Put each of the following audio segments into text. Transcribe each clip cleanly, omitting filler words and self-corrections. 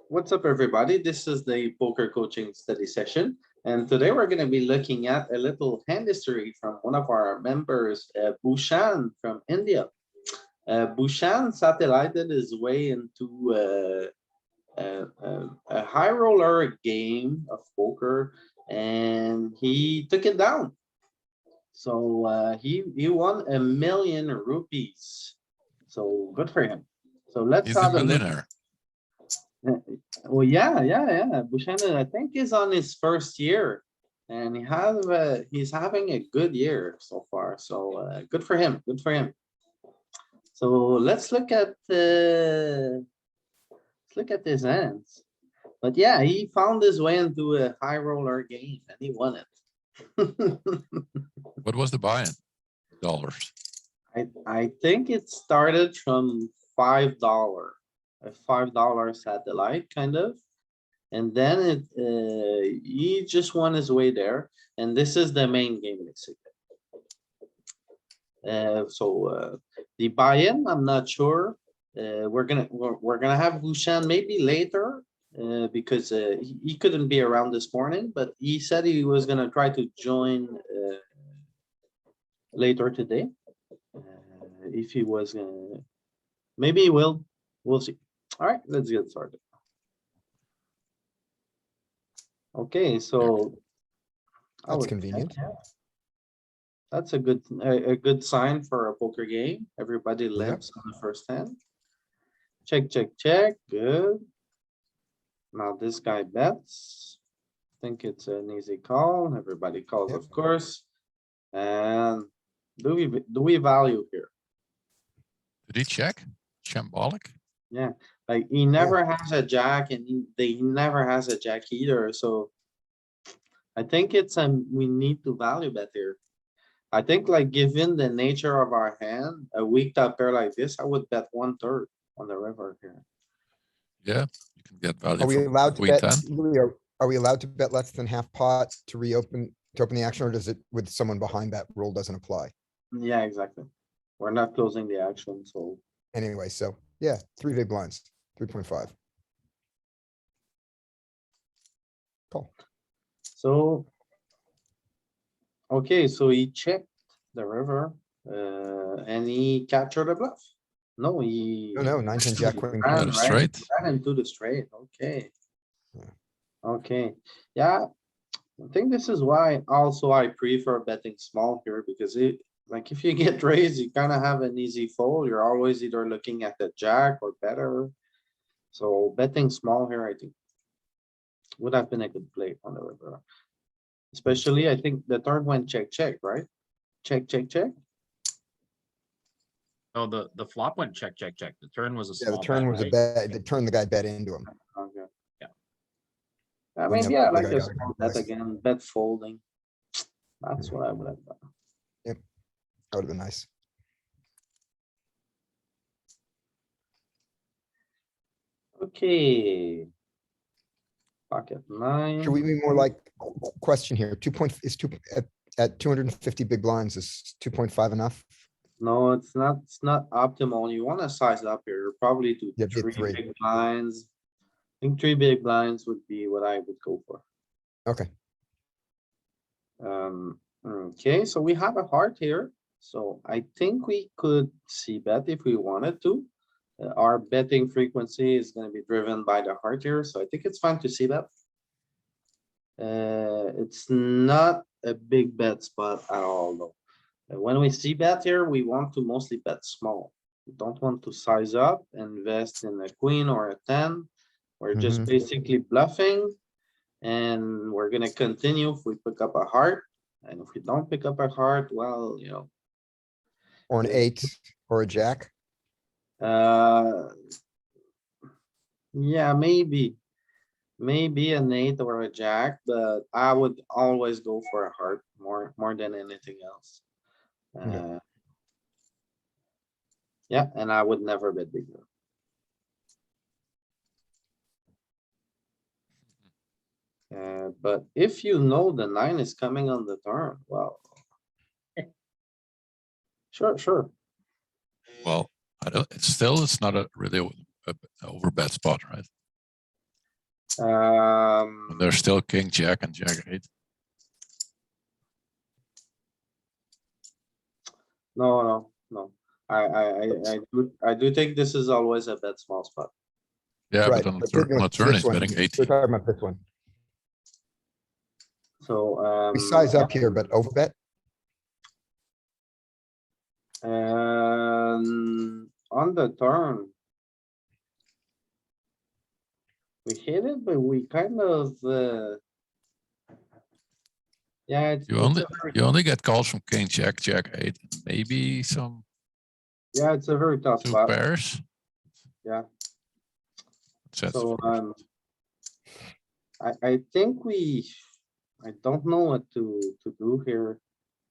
What's up, everybody? This is the poker coaching study session, and today we're going to be looking at a little hand history from one of our members, Bushan from India. Bushan satellited his way into a high roller game of poker, and he took it down. So he won 1 million rupees. So good for him. So let's He's a have a look. millionaire. Well, yeah. Bushan, I think, is on his first year, and he's having a good year so far. So good for him. Good for him. So let's look at his hands. But yeah, he found his way into a high roller game, and he won it. What was the buy-in? Dollars. I think it started from $5, a $5 satellite kind of. And then he just won his way there. And this is the main game, basically. The buy-in, I'm not sure. We're gonna have Bushan maybe later, because he couldn't be around this morning, but he said he was gonna try to join later today. If he was gonna, maybe he will. We'll see. All right, let's get started. Okay, so That's convenient. that's a good sign for a poker game. Everybody limps on the first hand. Check, check. Good. Now this guy bets. Think it's an easy call. Everybody calls, Yep. of course. And do we value here? Did he check? Shambolic? Yeah, like he never has a jack, and he never has a jack either, so. I think it's we need to value bet here. I think, like, given the nature of our hand, a weak top pair like this, I would bet 1/3 on the river here. Yeah, you can get value Are we from allowed to queen bet, 10. Louis, are we allowed to bet less than half pot to open the action, or does it with someone behind that rule doesn't apply? Yeah, exactly. We're not closing the action, so Anyway, so yeah, 3 big blinds, 3.5. Call. so. Okay, so he checked the river, and he captured a bluff. No, he. No, 9-10 jack he queen. ran Got a right- straight. ran into the straight, okay. Yeah. Okay, yeah, I think this is why also I prefer betting small here, because like, if you get raised, you kind of have an easy fold. You're always either looking at the jack or better. So betting small here, I think, would have been a good play on the river. Especially, I think the third one check, right? Check. Oh, the flop went check. The turn was a Yeah, the small turn bet, was a right? bet, the turn the guy bet into him. Okay. Yeah. I We mean, know yeah, the like guy a got small it. bet again, bet folding. That's what I would have done. That would have been nice. Okay. Pocket nine. Should we be more like, question here, 2 at 250 big blinds, is 2.5 enough? No, it's not optimal. You wanna size up here, You're probably to Yeah, bid 3 three. big blinds. I think 3 big blinds would be what I would go for. Okay, Okay, so we have a heart here, so I think we could see bet if we wanted to. Our betting frequency is gonna be driven by the heart here, so I think it's fine to see that. It's not a big bet spot at all, though. When we see bet here, we want to mostly bet small. We don't want to size up, invest in a queen or a 10. We're just Mhm. basically bluffing. And we're gonna continue if we pick up a heart. And if we don't pick up a heart, well, or an 8 or a jack. Yeah, maybe an 8 or a jack, but I would always go for a heart more than anything else. Okay. Yeah, and I would never bet bigger. But if you know the 9 is coming on the turn, well. Sure. Well, I don't, it's not a really a over bet spot, right? When there's still king, jack and jack eight. No. I do think this is always a bet small spot. Yeah, Right, but on but the no, turn this is one, betting We're 80. talking about this one. So, We size up here, but overbet. on the turn. We hit it, but we kind of, yeah, it's. You it's only a very- you only get calls from king, jack, jack eight, maybe some Yeah, it's a very tough two spot, pairs. yeah. Sets So, first. I think I don't know what to do here.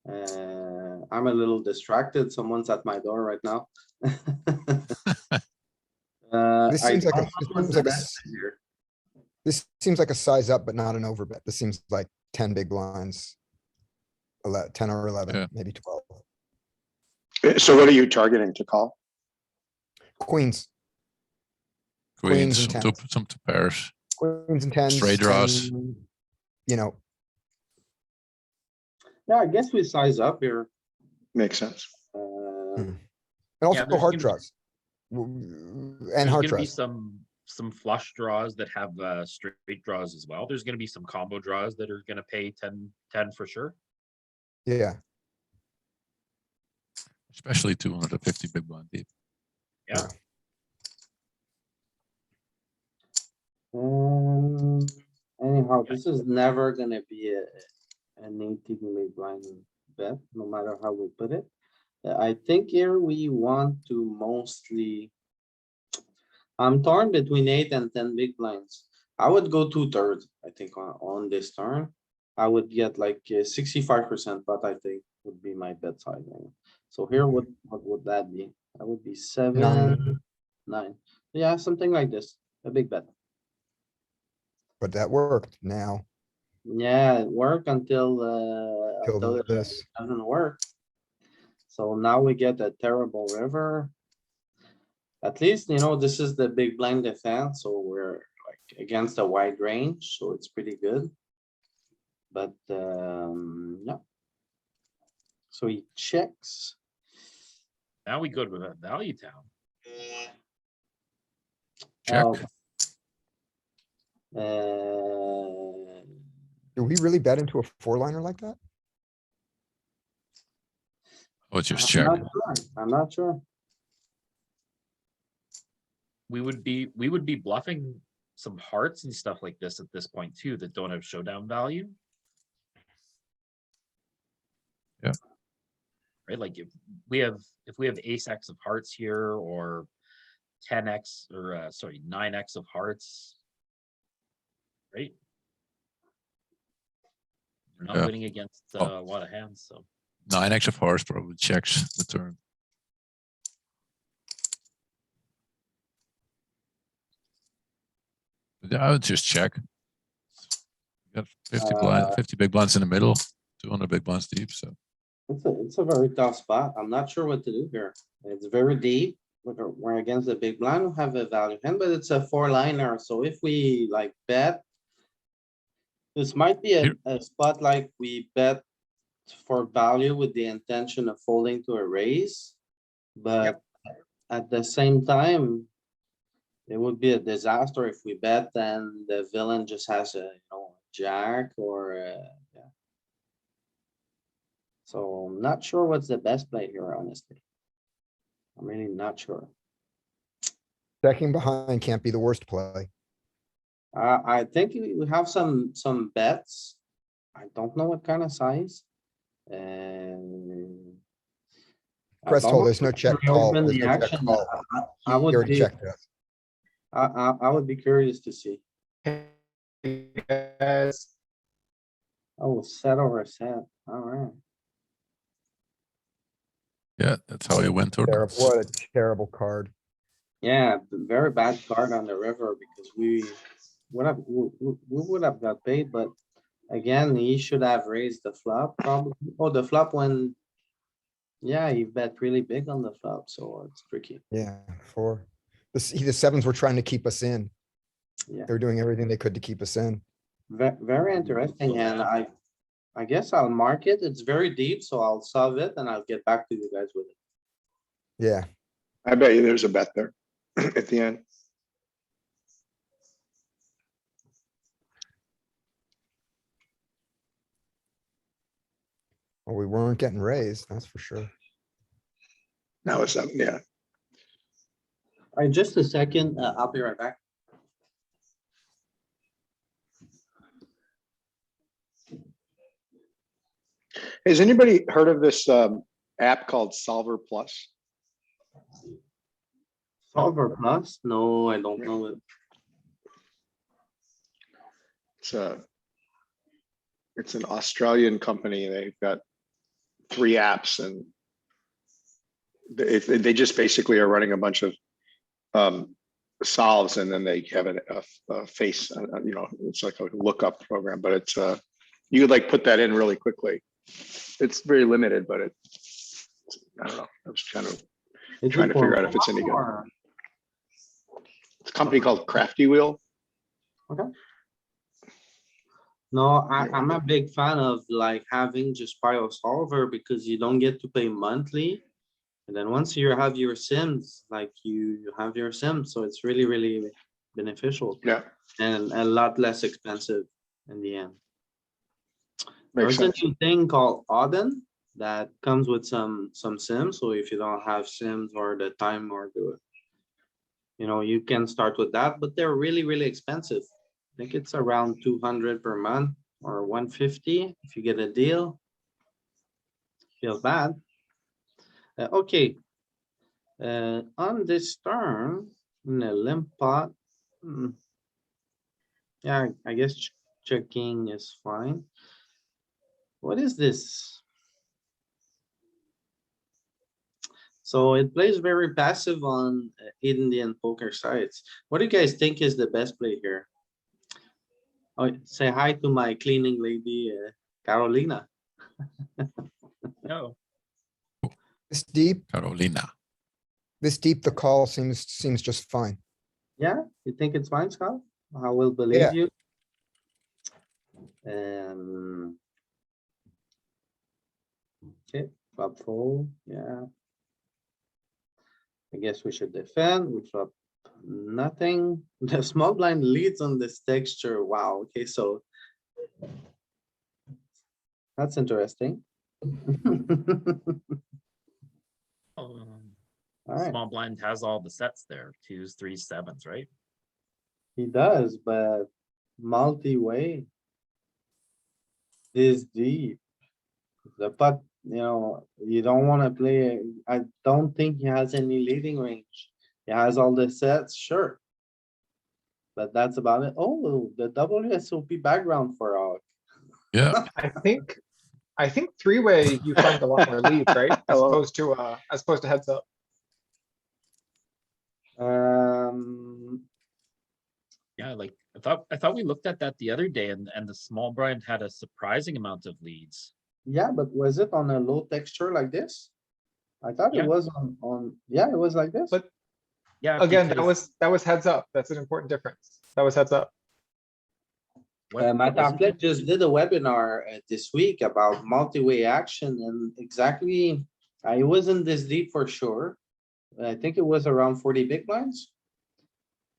I'm a little distracted. Someone's at my door right now. This I seems like a, don't know this what's seems the like a, best here. this seems like a size up, but not an overbet. This seems like 10 big blinds. 10 or 11, Yeah. maybe 12. So what are you targeting to call? Queens, Queens, and some two pairs. queens and tens. Straight draws. 10, You know, Yeah, I guess we size up here. Makes sense. and also there's hard gonna be- draws. And There's hard gonna be draws. some flush draws that have straight draws as well. There's gonna be some combo draws that are gonna pay 10 for sure. Yeah, Especially 250 big blind deep. Yeah. Anyhow, this is never gonna be an 18 big blind bet, no matter how we put it. I think here we want to mostly. I'm torn between 8 and 10 big blinds. I would go 2/3, I think, on this turn. I would get like 65%, but I think would be my bet size. So here, what would that be? That would be 7, 9. Yeah, something like this, a big bet. but that worked now. Yeah, it worked until, Till until it this. doesn't work. So now we get a terrible river. At least, this is the big blind defense, so we're like against a wide range, so it's pretty good. But, yeah. So he checks. Now we go to a value town. Check. Oh. Do we really bet into a 4-liner like that? Oh, just I'm check. not sure. I'm not sure. We would be bluffing some hearts and stuff like this at this point too, that don't have showdown value. Yeah. Right, like if we have ace X of hearts here, or 10x, or sorry, 9x of hearts. Right? We're not Yeah. winning against Oh. a lot of hands, so. 9x of hearts probably checks the turn. But yeah, I would just check. You got 50 big blinds in the middle, 200 big blinds deep, so. It's a very tough spot. I'm not sure what to do here. It's very deep. We're against the big blind, we have a value hand, but it's a 4-liner, so if we like bet. This might be a spot like we bet for value with the intention of folding to a raise. But at the same time, it would be a disaster if we bet and the villain just has a, jack or, yeah. So I'm not sure what's the best play here, honestly. I'm really not sure. Checking behind can't be the worst play. I think we have some bets. I don't know what kind of size. And. Press told there's no check call. Reopen There's the no check action. call. I He would already be, checked us. I would be curious to see. Oh, set over set, alright. Yeah, that's how you win tournaments. What a terrible card. Yeah, very bad card on the river because we would have got paid, but again, he should have raised the flop probably. Oh, the flop when. Yeah, he bet really big on the flop, so it's tricky. Yeah, 4. The sevens were trying to keep us in. Yeah, They're doing everything they could to keep us in. very interesting, and I guess I'll mark it. It's very deep, so I'll solve it and I'll get back to you guys with it. Yeah, I bet you there's a bet there at the end. well, we weren't getting raised, that's for sure. Now it's up, yeah. Alright, just a second, I'll be right back. Has anybody heard of this app called Solver Plus? Solver plus? No, I don't know it. It's an Australian company. They've got 3 apps and they just basically are running a bunch of solves, and then they have a face, it's like a lookup program, but it's you could like put that in really quickly. It's very limited, but I don't know. I was trying Is to it figure for out if it's any good. or- It's a company called Crafty Wheel. No, I'm a big fan of like having just pile solver because you don't get to pay monthly. And then once you have your sims, like you have your sims, so it's really, really beneficial Yeah, and a lot less expensive in the end. makes There's a sense. new thing called Auden that comes with some sims, so if you don't have sims or the time or you can start with that, but they're really, really expensive. I think it's around 200 per month or 150 if you get a deal. Feels bad. Okay. On this turn, in a limp pot. Yeah, I guess checking is fine. What is this? So it plays very passive on Indian poker sites. What do you guys think is the best play here? Oh, say hi to my cleaning lady, Carolina. No, This deep, Carolina. the call seems just fine. Yeah, you think it's fine, Scott? I will believe Yeah. you. Um. Okay, flop fold, yeah. I guess we should defend. We flop nothing. The small blind leads on this texture. Wow, okay, so. That's interesting. Alright, small blind has all the sets there, 2s, 3s, 7s, right? he does, but multi-way. Is deep. The pot, you don't wanna play, I don't think he has any leading range. He has all the sets, sure. But that's about it. Oh, the WSOP background for all. Yeah, I think three-way you find a lot more leads, right? As Hello. opposed to heads up. Yeah, like I thought we looked at that the other day and the small blind had a surprising amount of leads. Yeah, but was it on a low texture like this? I thought it Yeah. was yeah, it was like this. But Yeah. again, because that was heads up. That's an important difference. That was heads up. My wasn't template it- just did a webinar this week about multi-way action and exactly, I wasn't this deep for sure. I think it was around 40 big blinds.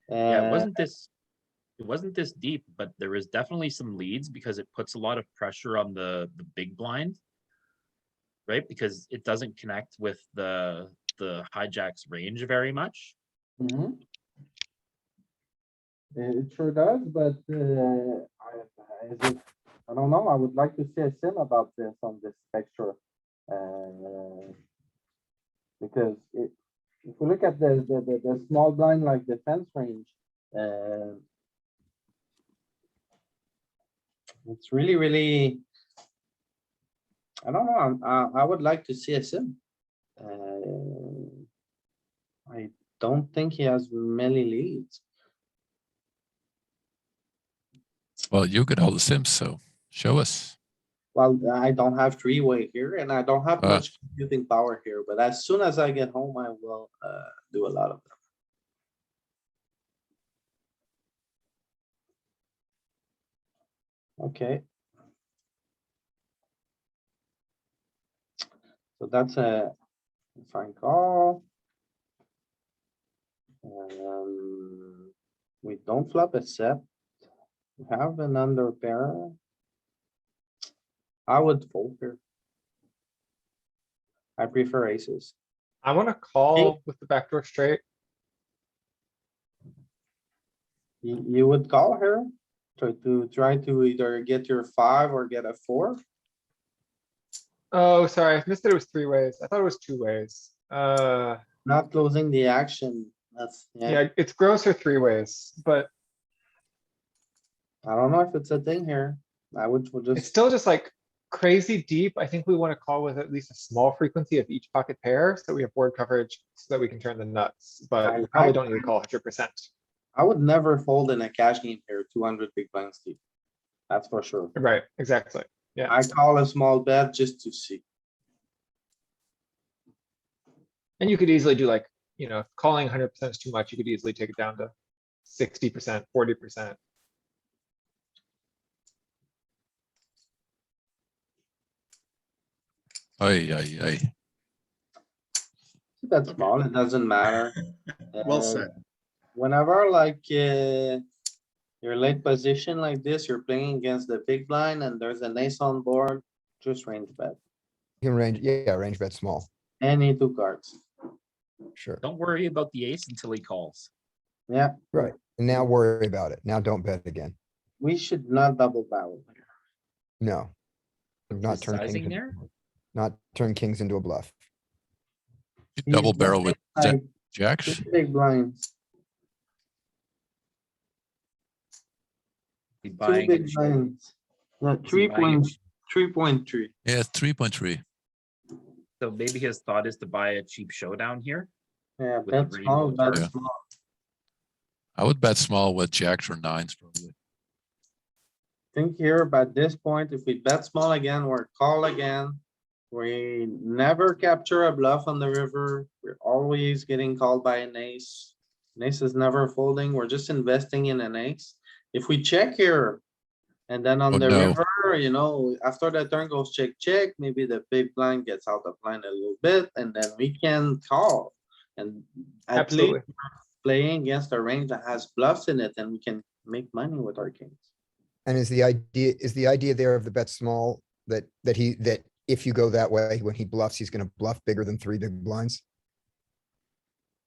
Yeah, Uh, it wasn't this deep, but there is definitely some leads because it puts a lot of pressure on the big blind. Right, because it doesn't connect with the hijack's range very much. mhm. It sure does, but I don't know. I would like to see a sim about this on this texture. Because if we look at the small blind like defense range, it's really, really. I don't know. I would like to see a sim. I don't think he has many leads. well, you get all the sims, so show us. Well, I don't have three-way here and I don't have Uh. much computing power here, but as soon as I get home, I will do a lot of them. Okay. So that's a fine call. We don't flop a set. We have an under pair. I would fold here. I prefer aces. I wanna call with the backdoor straight. You would call here? Try to either get your 5 or get a 4? Oh, sorry, I missed that it was 3 ways. I thought it was 2 ways. Not closing the action. That's, yeah, Yeah, it's grosser 3 ways, but I don't know if it's a thing here. I would it's just, still just like crazy deep. I think we wanna call with at least a small frequency of each pocket pair, so we have board coverage, so that we can turn the nuts, but we probably don't need to call 100%. I would never fold in a cash game here, 200 big blinds deep. That's for sure. Right, exactly. Yeah, I call a small bet just to see. and you could easily do like, if calling 100% is too much, you could easily take it down to 60%, 40%. Ay, ay, ay. That's small, it doesn't matter. Well Uh, said. Whenever like, you're late position like this, you're playing against the big blind and there's an ace on board, just range bet. You can range, yeah, range bet small, Any 2 cards. sure. Don't worry about the ace until he calls. Yeah, Right. And now worry about it. Now don't bet again. we should not double barrel here. No. Not His turn sizing kings, there? not turn kings into a bluff. You He's double barrel with like jacks. 2 big blinds, Be 2 buying a big cheap- blinds. Yeah, is he buying a cheap- 3.3. Yeah, 3.3. So maybe his thought is to buy a cheap showdown here. Yeah, With the bet small, rainbow bet turn. small. I would bet small with jacks or nines probably. Think here, but at this point, if we bet small again, we're call again. We never capture a bluff on the river. We're always getting called by an ace. An ace is never folding. We're just investing in an ace. If we check here. And then on Oh, the no. river, after the turn goes check, check, maybe the big blind gets out of line a little bit and then we can call. And at least Absolutely. playing against a range that has bluffs in it and we can make money with our kings. And is the idea there of the bet small that if you go that way, when he bluffs, he's gonna bluff bigger than 3 big blinds?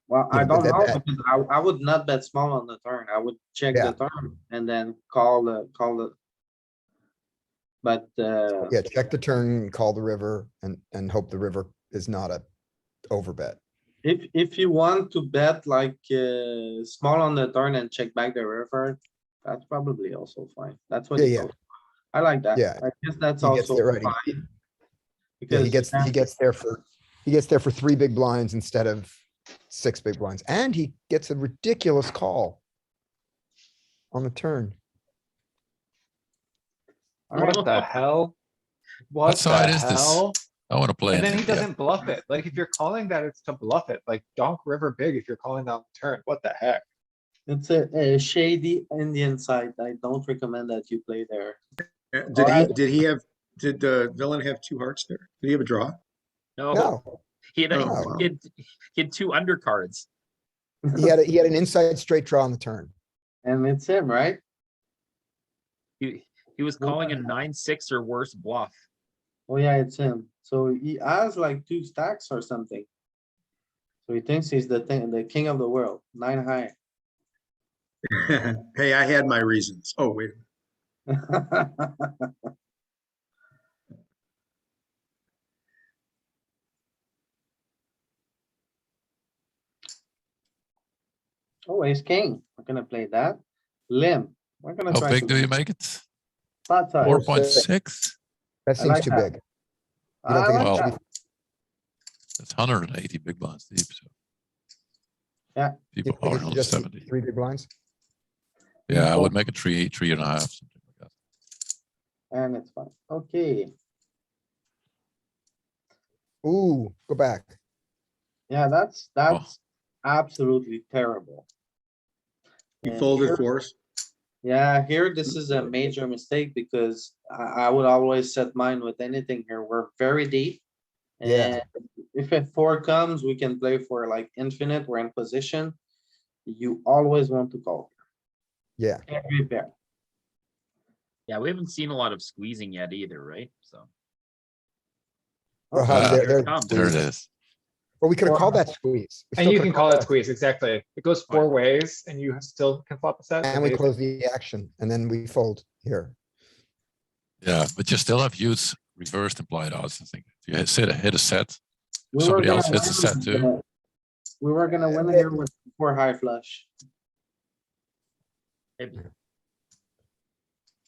Well, Yeah, I but don't that know, bet- because I would not bet small on the turn. I would check Yeah. the turn and then call the. But, Yeah, check the turn, call the river and hope the river is not a overbet. if you want to bet like, small on the turn and check back the river, that's probably also fine. That's what Yeah, he yeah. goes. I like that. Yeah. I guess that's He gets also there right. fine. Yeah, Because he gets there for 3 big blinds instead of 6 big blinds, and he gets a ridiculous call on the turn. Alright, What the hell? What the side is this? hell? I wanna play. And in then he India. doesn't bluff it. Like, if you're calling that, it's to bluff it. Like, donk river big if you're calling down the turn. What the heck? it's a shady Indian side. I don't recommend that you play there. Did the villain have 2 hearts there? Did he have a draw? No, No, he had, Oh, he had, he had 2 undercards. he had an inside straight draw on the turn. And it's him, right? He was calling a 9-6 or worse bluff. Oh yeah, it's him. So he has like 2 stacks or something. So he thinks he's the king of the world, 9 high. Hey, I had my reasons. Oh, wait. Oh, ace king. We're gonna play that. Limp. We're gonna How try big do to. you make it? Flat size. 4.6? That I seems like too that. big. You don't I think it like Well, should that. be- It's 180 big blinds deep, so. Yeah. you People think it are should on just be 70. 3 big blinds? Yeah, I would make it 3.5, something like that. And it's fine. Okay. Ooh, go back. Yeah, that's absolutely terrible. He And folded here- for us. Yeah, here, this is a major mistake because I would always set mine with anything here. We're very deep. Yeah. And if a four comes, we can play for like infinite, we're in position. You always want to call Yeah. every pair. Yeah, we haven't seen a lot of squeezing yet either, right? So. Well, Okay. there- Here it there- comes. There it is. Or we could have Or- called that squeeze. We And still you could've can call it that, squeeze, exactly. It goes four ways and you still can flop a set. And we Amazing. close the action and then we fold here. Yeah, but you still have huge reversed implied odds. I think if you hit a set, We were somebody gonna else hits a set win, too. We were gonna win here with four high flush, Maybe.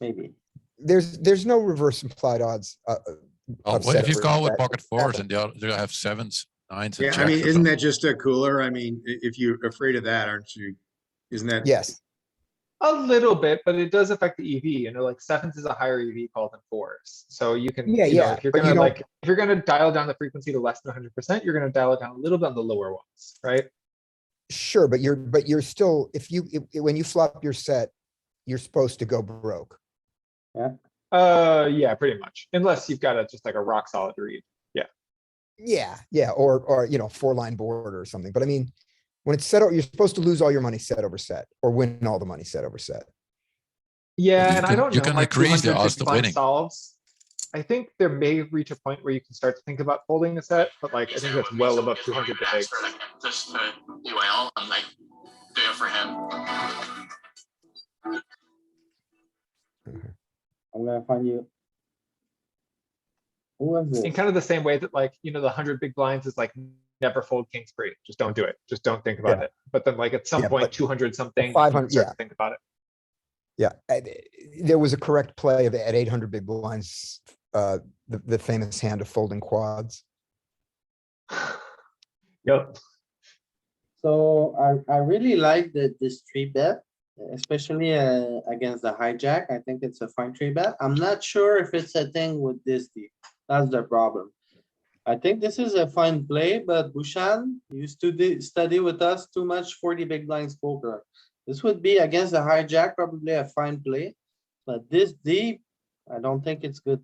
maybe. There's no reverse implied odds. Oh, of what if set you versus call with bet. pocket fours and they have sevens, nines and Yeah, I jacks mean, or isn't something? that just a cooler? I mean, if you're afraid of that, aren't you? Isn't that? Yes, A little bit, but it does affect the EV, like sevens is a higher EV call than fours. So you can, Yeah, yeah, if you're but you gonna don't- like, if you're gonna dial down the frequency to less than 100%, you're gonna dial it down a little bit on the lower ones, right? sure, but you're still, when you flop your set, you're supposed to go broke. Yeah, pretty much. Unless you've got just like a rock solid read. Yeah, or, four line board or something. But I mean, when it's set, you're supposed to lose all your money set over set or win all the money set over set. Yeah, you and I can- don't you know, can my increase the 200 odds big to blind winning. solves. I think there may reach a point where you can start to think about folding a set, but like, I think that's well above 200 bigs. Just to do well and like do it for him. I'm gonna find you. Who was In this? kind of the same way that like, the 100 big blinds is like, never fold king spree. Just don't do it. Just don't think about Yeah. it. But then like at some Yeah, point, but 200 something, you 500 can start yeah. to think about it. Yeah, there was a correct play at 800 big blinds, the famous hand of folding quads. Yep. So I really like this three bet, especially against the hijack. I think it's a fine three bet. I'm not sure if it's a thing with this deep. That's the problem. I think this is a fine play, but Bushan used to study with us too much 40 big blinds poker. This would be against the hijack, probably a fine play, but this deep, I don't think it's good.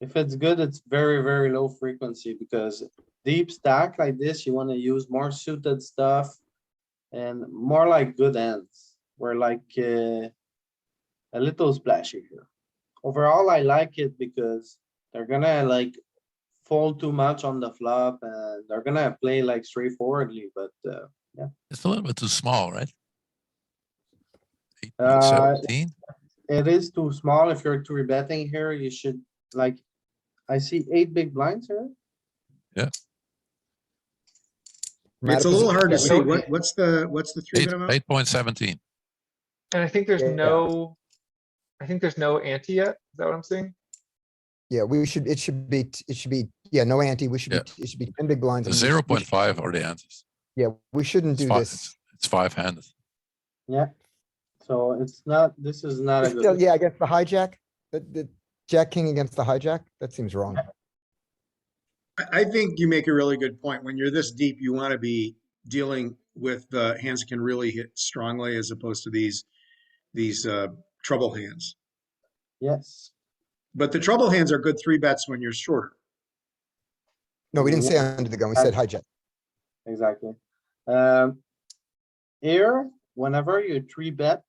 If it's good, it's very, very low frequency because deep stack like this, you wanna use more suited stuff and more like good ends. We're like a little splashy here. Overall, I like it because they're gonna like fold too much on the flop and they're gonna play like straightforwardly, but It's a little bit too small, right? Uh, 8.17. it is too small. If you're three betting here, you should like, I see 8 big blinds here. It's a little hard to Yeah, see. no- What's the three bet amount? 8.17. And I think there's Yeah. no, ante yet. Is that what I'm seeing? Yeah, it should be, yeah, no ante. We should Yeah. be, it should be 10 big blinds. The and we should- 0.5 are the antes. Yeah, we shouldn't It's do five, this. it's five-handed. Yeah. So it's not, this is not a It's still- good, Yeah, against the hijack, the jack king against the hijack, that seems wrong. I think you make a really good point. When you're this deep, you want to be dealing with hands that can really hit strongly as opposed to these trouble hands. yes. But the trouble hands are good three bets when you're shorter. No, we didn't say under the gun, we said hijack. Exactly. Here, whenever you three bet,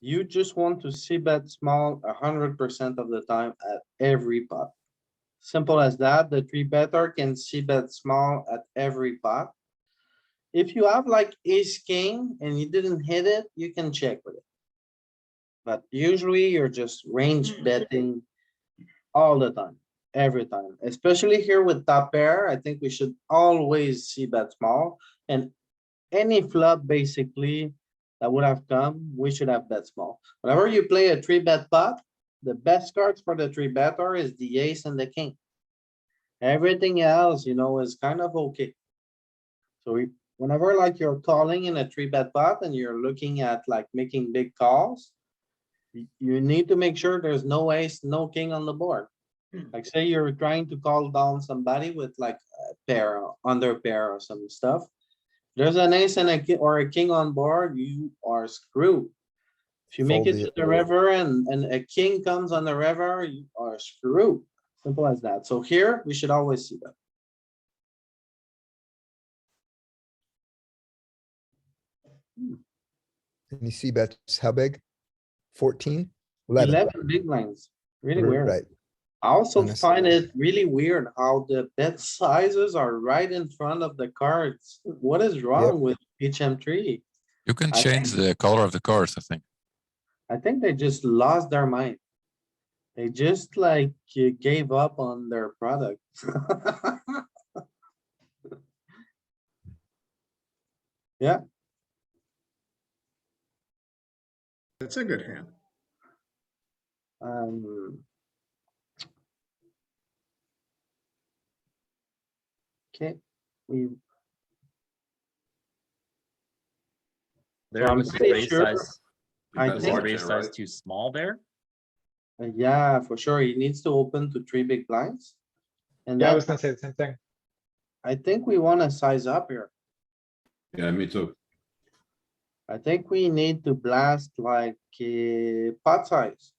you just want to see bet small 100% of the time at every pot. Simple as that. The three better can see bet small at every pot. If you have like ace king and you didn't hit it, you can check with it. But usually you're just range betting all the time, every time, especially here with top pair. I think we should always see bet small and any flop basically that would have come, we should have bet small. Whenever you play a three bet pot, the best cards for the three better is the ace and the king. Everything else, is kind of okay. So whenever like you're calling in a three bet pot and you're looking at like making big calls, you need to make sure there's no ace, no king on the board. Like say you're trying to call down somebody with like a pair, under pair or some stuff. There's an ace and a king or a king on board, you are screwed. If you make Fold it the- to the river and a king comes on the river, you are screwed. Simple as that. So here, we should always see that. And you see bets, how big? 14? 11. 11 big blinds, really weird. Right. I also Honest. find it really weird how the bet sizes are right in front of the cards. What is wrong with HM3? You can I change think- the color of the cards, I think. I think they just lost their mind. They just like gave up on their product. Yeah, That's a good hand. um. Okay, we, There I'm was his pretty raise sure- size. I Was his think, raise size too small there? yeah, for sure, he needs to open to 3 big blinds. And Yeah, I then was gonna say the same thing. I think we wanna size up here. Yeah, me too. I think we need to blast like pot size.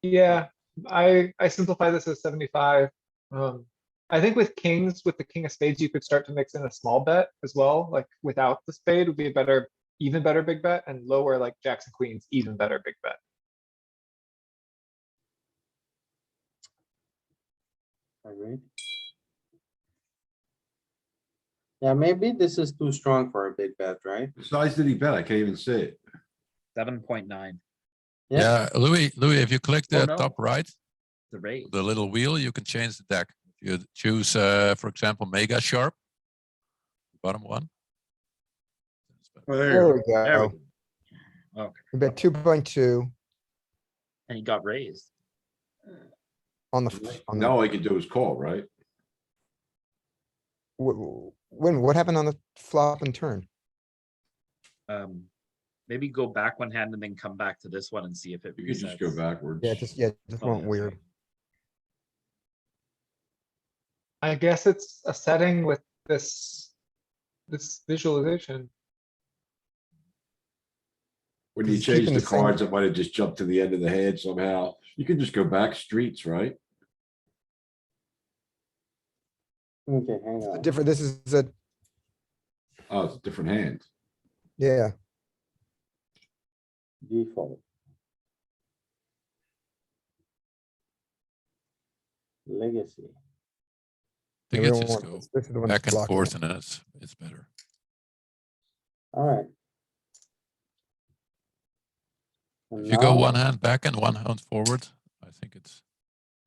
Yeah, I simplify this as 75. I think with kings, with the king of spades, you could start to mix in a small bet as well, like without the spade would be a better, even better big bet, and lower like jacks and queens, even better big bet. Agree. Yeah, maybe this is too strong for a big bet, right? What size did he bet? I can't even see it. 7.9, Yeah. Yeah, Louis, if you click Oh, the no. top right, the raise. the little wheel, you can change the deck. If you choose, for example, mega sharp, bottom one. Oh, there you There go. we There we go. go. Okay, We bet 2.2 and he got raised. on the, Now all he can do is call, right? when, what happened on the flop and turn? Maybe go back one hand and then come back to this one and see if it You can just go resets. backwards. Yeah, just Oh, went yeah. weird. I guess it's a setting with this visualization. When you He's change keeping the the same- cards, it might have just jumped to the end of the head somehow. You can just go back streets, right? Okay, hang on. Different, this is a, Oh, it's a different hand. yeah, Default. Legacy. I think we it's don't just want go this. This is the one back that's and blocking forth it. and then it's better. Alright. If you go one hand back and one hand forward, I think it's,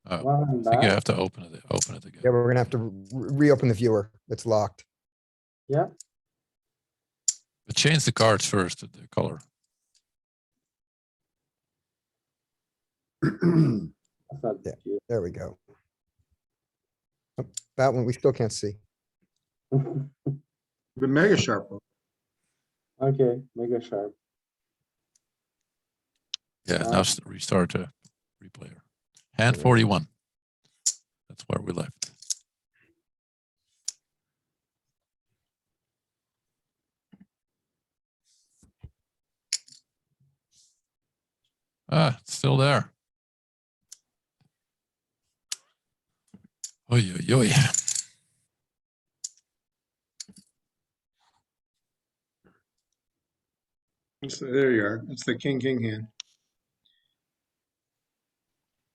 I think you back, have to open it Yeah, again. we're gonna have to reopen the viewer. It's locked. yeah, But change the cards first, the color. that's not Yeah. cute. There we go. Oh, that one, we still can't see. The mega sharp one. Okay, mega sharp. Yeah, Wow. now restart the replayer. Hand Yeah. 41. That's where we left. Ah, it's still there. Oy, oy, oy. So there you are. It's the king hand.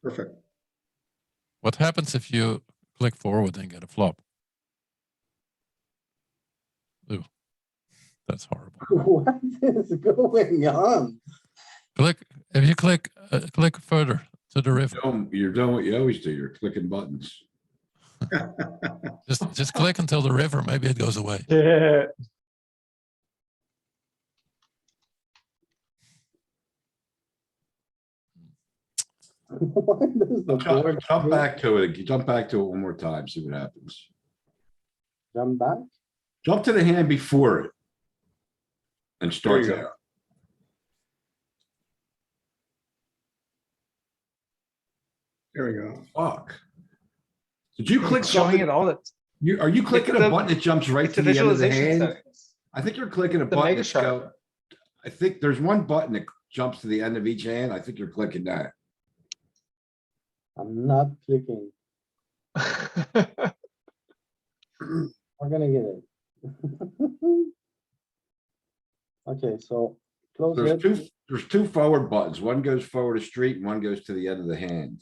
Perfect. What happens if you click forward and get a flop? Ooh, that's horrible. What is going on? If you click further to the river, You're doing what you always do. You're clicking buttons. just click until the river, maybe it goes away. Yeah, Why does the board Jump back to it. Jump back to it one more time. See what happens. jump back? Jump to the hand before it. And start you go. there. There we go. Fuck. Did you click it's showing it something? all. Are you clicking the- a button that jumps right It's to the the end of the visualization hand? settings. I think you're clicking a The button mega that's sharp. go. I think there's one button that jumps to the end of each hand, I think you're clicking that. I'm not clicking. We're gonna get it. Okay, so close it. There's two forward buttons. One goes forward a street and one goes to the end of the hand.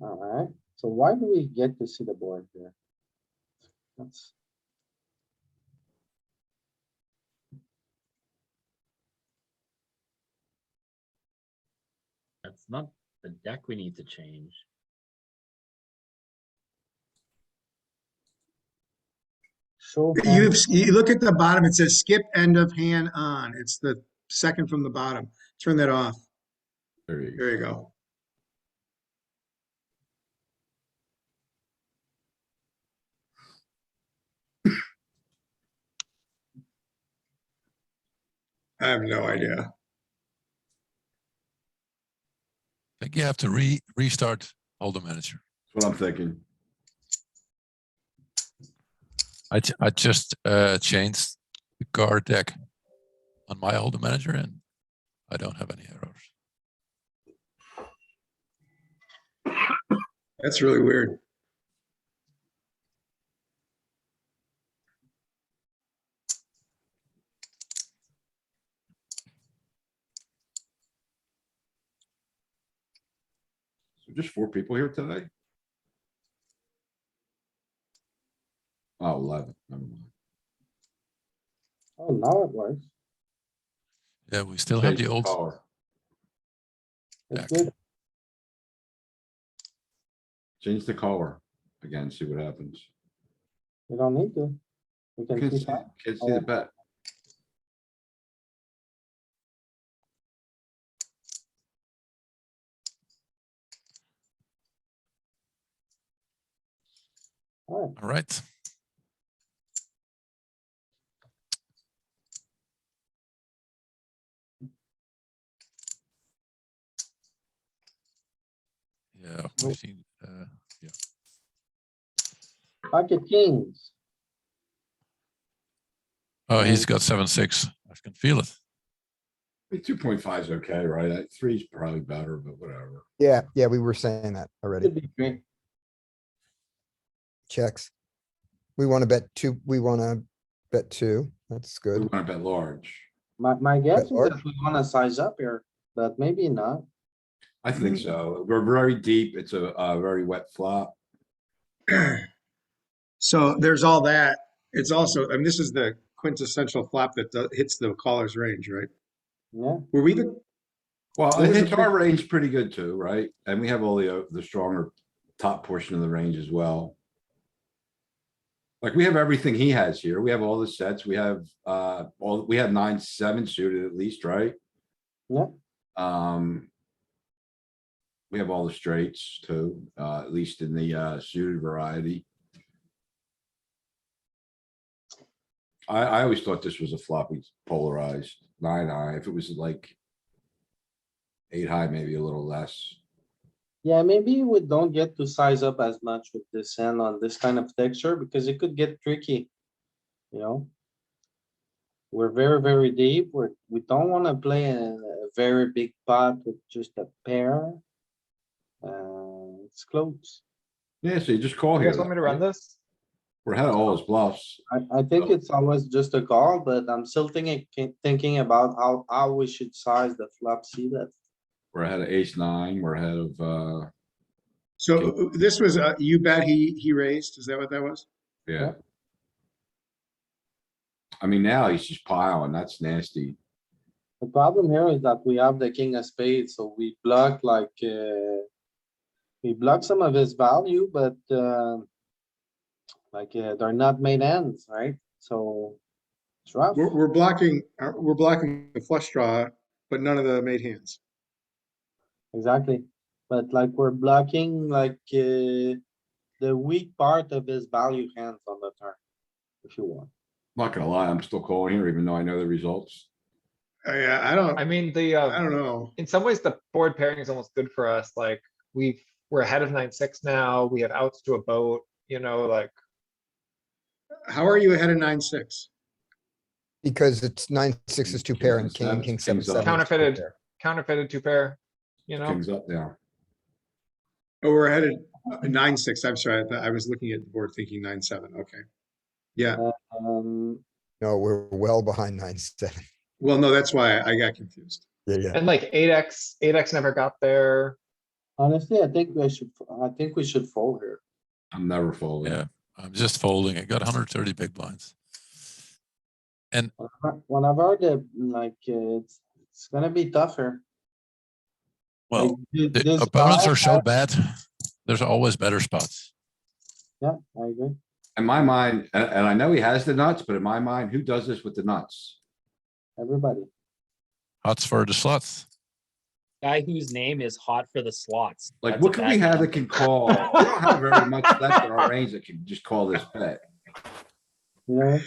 Alright, so why do we get to see the board here? That's, That's not the deck we need to change. show hand. You look at the bottom, it says skip end of hand on. It's the second from the bottom. Turn that off. There you go. There you go. I have no idea. I think you have to restart Hold'em Manager. That's what I'm thinking. I just changed the card deck on my Hold'em Manager and I don't have any errors. That's really weird. So just 4 people here today? Oh, 11. Never mind. Oh, now it works. Yeah, we still have Change the old. color. It's Back. good. Change the color again, see what happens. We don't need to. We can Can't see see, that. can't see the bet. Alright, All right. Yeah, we've seen, yeah. pocket kings. Oh, he's got 7-6. I can feel it. 2.5 is okay, right? 3 is probably better, but whatever. Yeah, yeah, we were saying that already. Could be great. Checks. We wanna bet two, we wanna bet two. That's We good. want to bet large. My guess is large? that we wanna size up here, but maybe not. I think so. We're very deep. It's a very wet flop. So there's all that. It's also, I mean, this is the quintessential flop that hits the caller's range, right? Yeah, Were we the, Well, What it was the hits our big- range pretty good too, right? And we have all the stronger top portion of the range as well. Like we have everything he has here. We have all the sets. We have, we have 9-7 suited at least, right? yeah. We have all the straights too, at least in the suited variety. I always thought this was a floppy polarized 9 high. If it was like 8 high, maybe a little less. Yeah, maybe we don't get to size up as much with this hand on this kind of texture because it could get tricky. You know? We're very, very deep. We don't wanna play a very big pot with just a pair. It's close. Yeah, so you just call You here. guys want me to run this? We're ahead of all his bluffs. I think it's always just a call, but I'm still thinking about how we should size the flop C bet. We're ahead of ace-9. We're ahead of, so this was, you bet he raised? Is that what that was? yeah. I mean, now he's just piling. That's nasty. The problem here is that we have the king of spades, so we block like, we block some of his value, but, like, they're not made ends, right? So it's rough. We're blocking the flush draw, but none of the made hands. Exactly. But like we're blocking like, the weak part of his value hands on the turn, if you want. Not gonna lie, I'm still calling here even though I know the results. Yeah, I mean, the, I don't know. in some ways, the board pairing is almost good for us. Like, we're ahead of 9-6 now. We have outs to a boat, you know, like. How are you ahead of 9-6? Because it's 9-6 is two pair and king, king, seven, Kings up. seven. is two Counterfeited, pair. counterfeited two pair, you know? Kings up now. Oh, we're ahead of 9-6. I'm sorry. I was looking at the board thinking 9-7. Okay. Yeah. Um, No, we're well behind 9-7. Well, no, that's why I got confused. Yeah, yeah. And like 8x never got there. honestly, I think we should fold here. I'm never folding. Yeah, I'm just folding. I got 130 big blinds. Whenever it's gonna be tougher. Well, Like, the this opponents guy are so has- bad. There's always better spots. Yeah, I agree. In my mind, and I know he has the nuts, but in my mind, who does this with the nuts? Everybody. Hots for the slots. Guy whose name is hot for the slots. Like, That's what a can bad we have name. that can call? We don't have very much left in our range that can just call this bet. You know,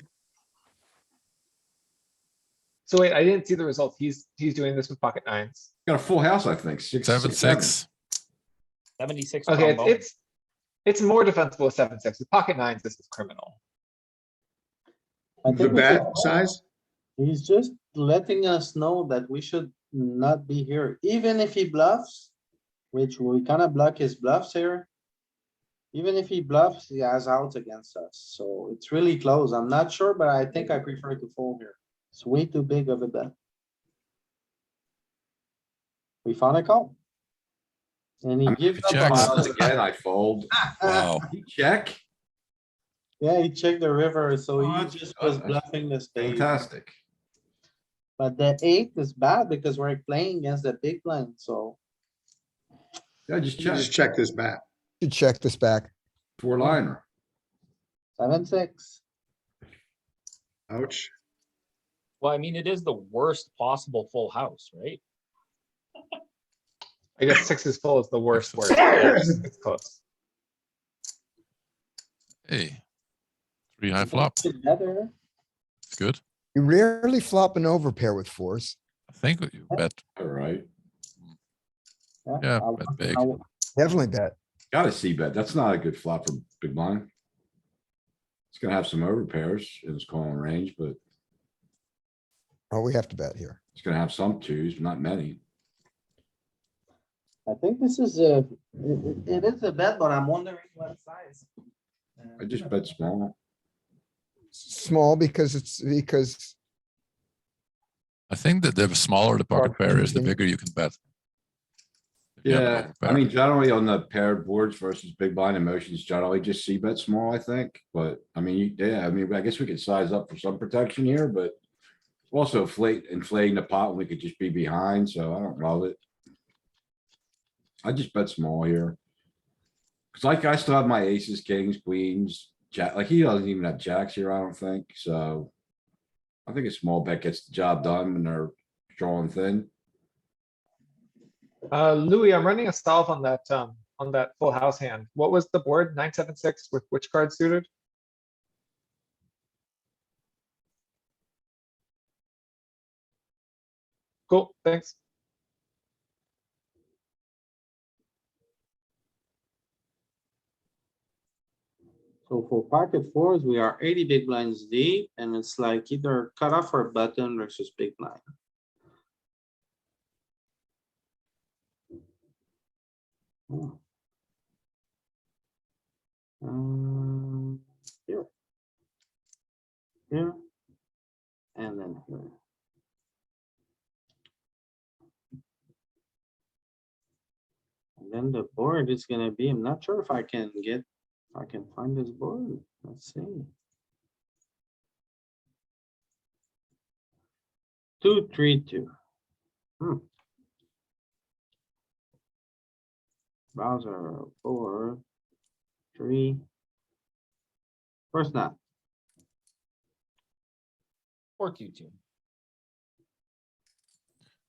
So wait, I didn't see the results. He's doing this with pocket nines. Got a full house, I think, 6, 7, 6, 7. 6. 76 Okay, combo. it's more defensible with 7-6. With pocket nines, this is criminal. I The think we bet should fold. size? He's just letting us know that we should not be here, even if he bluffs, which we kinda block his bluffs here. Even if he bluffs, he has outs against us, so it's really close. I'm not sure, but I think I prefer to fold here. It's way too big of a bet. We found a call. And he I mean, gives if up he on checks- us. Again, I fold. Wow. He check, Yeah, he checked the river, so Oh, he that's- just was that's bluffing the spade. fantastic. But the 8 is bad because we're playing against the big blind, so Yeah, just You check, just check this back. Should check this back. 4-liner. 7-6. Ouch. Well, I mean, it is the worst possible full house, right? I guess 6 is full is the worst word. It's close. Hey. 3 high flop. It's better. It's good. You rarely flop an overpair with fours. I think you bet. Alright, Yeah, I- bet big. I- Definitely bet. gotta see bet. That's not a good flop for big blind. It's gonna have some overpairs in his calling range, but Oh, we have to bet here. it's gonna have some twos, but not many. I think this is it is a bet, but I'm wondering what size. I just bet small. Small because I think that the smaller the pocket pair is, the Mhm. bigger you can bet. If you have an Yeah, I overpair. mean, generally on the paired boards versus big blind emotions, generally just see bet small, I think, but I mean, yeah, I mean, I guess we could size up for some protection here, but. Also inflating the pot when we could just be behind, so I don't love it. I just bet small here. Cause like I still have my aces, kings, queens, jack, like he doesn't even have jacks here, I don't think, so. I think a small bet gets the job done when they're drawing thin. Louis, I'm running a solve on that full house hand. What was the board? 9-7-6 with which card suited? Cool, thanks. So for pocket fours, we are 80 big blinds deep, and it's like either cut off or button versus big blind. Oh. Here. Here. And then here. And then the board is gonna be, I'm not sure if I can find this board. Let's see. 2, 3, 2. Browser 4, 3. First not. 4-2-2.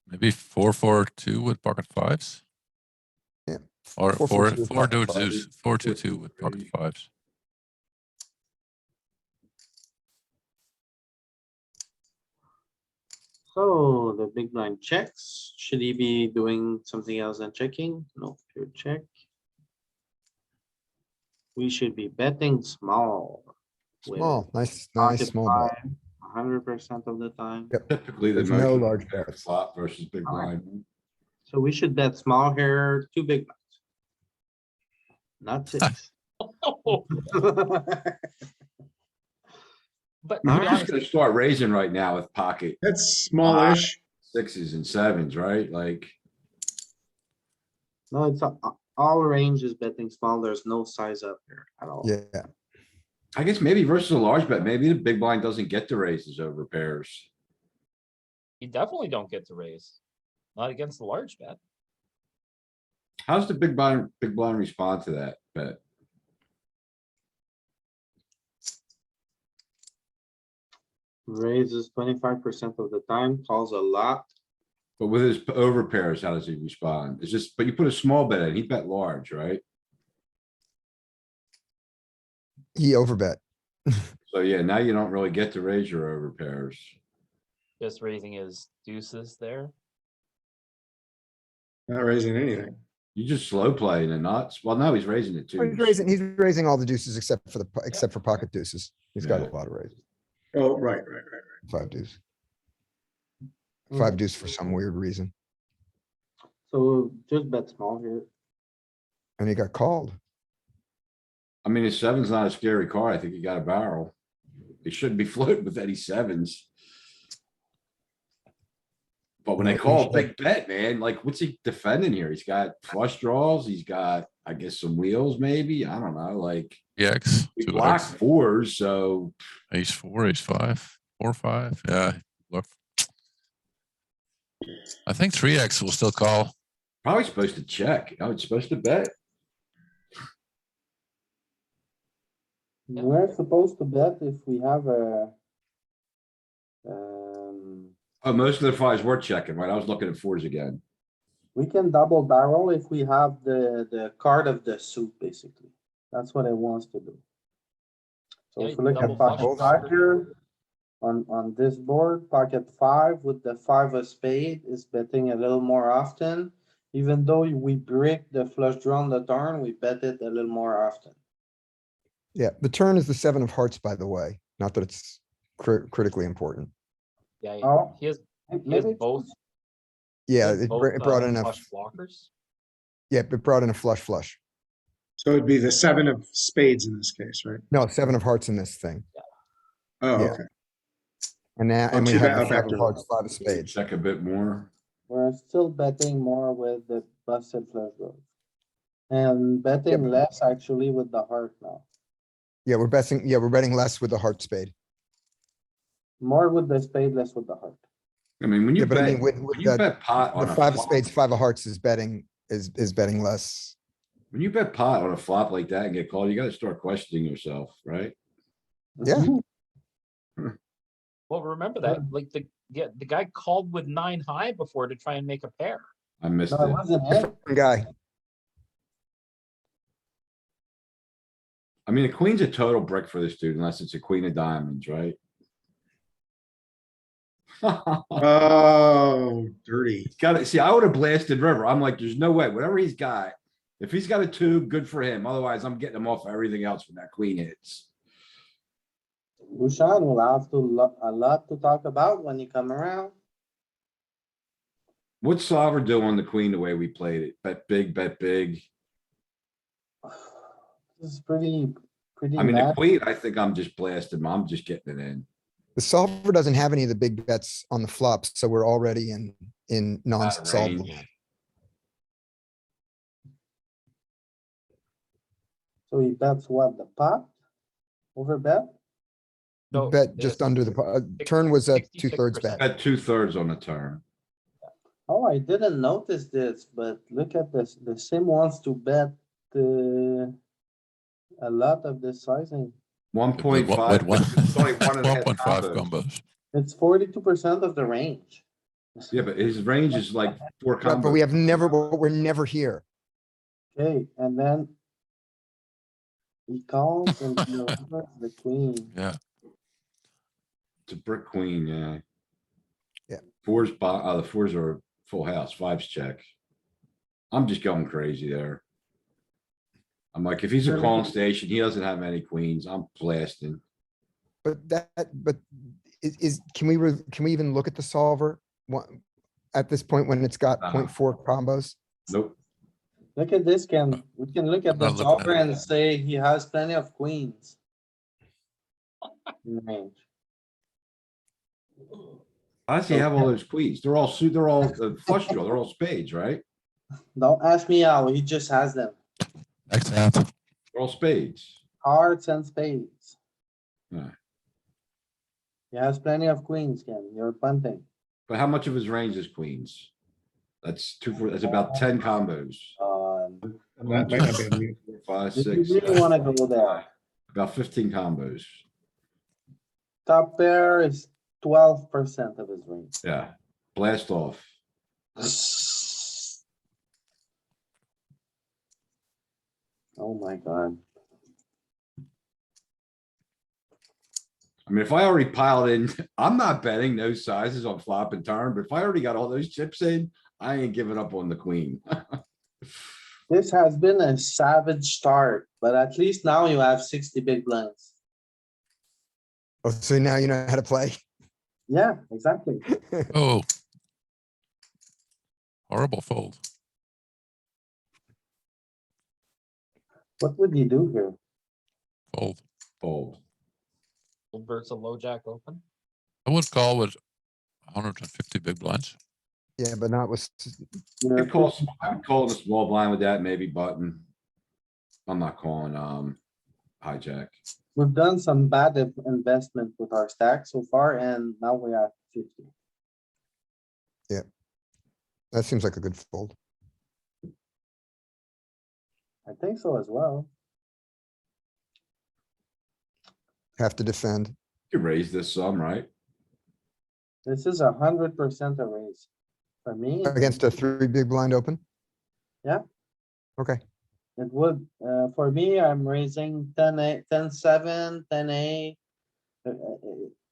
Maybe 4-4-2 with pocket fives. Yeah. Or 4-4-2 with pocket 4-2-2 with pocket fives. So the big blind checks. Should he be doing something else than checking? No, pure check. We should be betting small. with Small, nice, pocket nice small bet. 100% of the time. Yep. Typically, the There's no most large bets. flop versus big Alright. blind. So we should bet small here, 2 big blinds. Not 6. But I'm to I'm be just honest, gonna start raising right now with pocket That's smallish. sixes and sevens, right? Like, No, it's all range is betting small. There's no size up here at all. Yeah, I guess maybe versus a large bet, maybe the big blind doesn't get the raises over pairs. you definitely don't get to raise. Not against the large bet. How's the big blind respond to that bet? Raises 25% of the time, calls a lot. But with his over pairs, how does he respond? It's just, but you put a small bet in, he bet large, right? he overbet. So yeah, now you don't really get to raise your over pairs. Just raising his deuces there. Not raising anything. You just slow playing and not, well, no, he's raising it too. He's raising all the deuces except for except for pocket deuces. He's got a Yeah. lot of raises. Oh, right. 5 deuce. Mm. 5 deuce for some weird reason. So just bet small here. And he got called. I mean, his seven's not a scary card. I think he got a barrel. He shouldn't be floating with any sevens. But when they Yeah, he call a should. big bet, man, like what's he defending here? He's got flush draws. He's got, I guess, some wheels maybe. I don't know, like. 3x, We 2x, block fours, so ace 4, ace 5, 4, 5. Yeah, look. I think 3x will still call. probably supposed to check. I was supposed to bet. Yeah. We're supposed to bet if we have a. Oh, most of the fives were checking, right? I was looking at fours again. We can double barrel if we have the card of the suit, basically. That's what it wants to do. So Yeah, if you we look double at pocket flush. 5 here, on this board, pocket 5 with the 5 of spade is betting a little more often. Even though we break the flush draw on the turn, we bet it a little more often. Yeah, the turn is the 7 of hearts, by the way. Not that it's critically important. Yeah, Oh, he has maybe both. Yeah, he has it both, brought in a, flush blockers. yeah, it brought in a flush. So it'd be the 7 of spades in this case, right? No, 7 of hearts in this thing. Oh, Yeah. okay. And now, Oh, and we two have bet the up 5 after. of hearts, 5 of spades. Check a bit more. we're still betting more with the busted flush draws. And betting less actually with the heart now. Yeah, we're betting less with the heart spade. More with the spade, less with the heart. I mean, when you Yeah, but I bet, mean, with when you the bet pot on the a 5 of flop, spades, 5 of hearts is betting less. when you bet pot on a flop like that and get called, you gotta start questioning yourself, right? Yeah. Well, remember that, like the guy called with 9 high before to try and make a pair. I missed No, it it. wasn't him. Guy, I mean, a queen's a total brick for this dude unless it's a queen of diamonds, right? Oh, dirty. Gotta, see, I would have blasted river. I'm like, there's no way, whatever he's got. If he's got a two, good for him. Otherwise, I'm getting him off everything else when that queen hits. Bushan will have a lot to talk about when you come around. What's Solver do on the queen the way we played it? Bet big, bet big. This is pretty I mean, the mad. queen, I think I'm just blasting. I'm just getting it in. the solver doesn't have any of the big bets on the flops, so we're already in non-solvable. range. So he bets what, the pot? Over bet? No, Bet just it's under the, turn was a 2/3 66%. bet. Bet 2/3 on the turn. Oh, I didn't notice this, but look at this. The sim wants to bet a lot of this sizing. 1.5. With one, It's only 1.5 1.5 combos. combos. It's 42% of the range. Yeah, but his range is like 4 But combos. we're never here. Okay, and then he calls and he opens the queen. Yeah, It's a brick queen, yeah. Yeah. The fours are full house, fives check. I'm just going crazy there. I'm like, if he's a calling station, he doesn't have any queens, I'm blasting. but can we even look at the solver? At this point when it's got Nah. 0.4 combos? Nope. Look at this, Ken. We can look at I'm the not looking at solver it. and say he has plenty of queens. In range. How does he have all those queens? They're all they're all flush draw, they're all spades, right? Don't ask me how, he just has them. Next hand. They're all spades. Hearts and spades. Yeah. He has plenty of queens, Ken. You're punting. But how much of his range is queens? That's that's about 10 combos. That might not be on mute. 4, 5, If you 6, really wanna go there, about 15 combos. top pair is 12% of his range. Yeah, blast off. Oh my god. I mean, if I already piled in, I'm not betting no sizes on flop and turn, but if I already got all those chips in, I ain't giving up on the queen. This has been a savage start, but at least now you have 60 big blinds. Oh, so now you know how to play? Yeah, exactly. Oh. Horrible fold. What would you do here? Fold. Fold. Versus a low jack open. I would call with 150 big blinds. Yeah, but not with, You're I would call it a small blind with that, maybe button. I'm not calling, hijack. We've done some bad investment with our stack so far, and now we are 50. that seems like a good fold. I think so as well. Have to defend. You raise this some, right? This is 100% a raise. For me, Against a 3 big blind open? Yeah. Okay, it would, for me, I'm raising 10, 10, 7, 10, 8.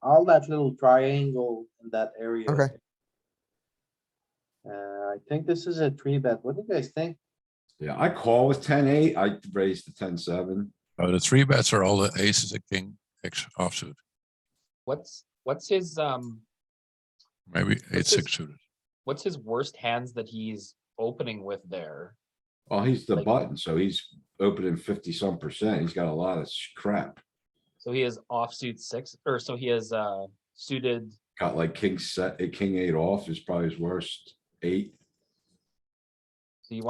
All that little triangle in that area. okay. I think this is a 3-bet. What do you guys think? Yeah, I call with 10-8. I raise to 10-7. Oh, the 3-bets are all the aces and king X offsuit. What's his Maybe 8-6 his- suited. what's his worst hands that he's opening with there? Well, he's the Like- button, so he's opening 50-some%. He's got a lot of crap. So he has offsuit 6, or so he has suited. Got like king 8 off is probably his worst 8. So you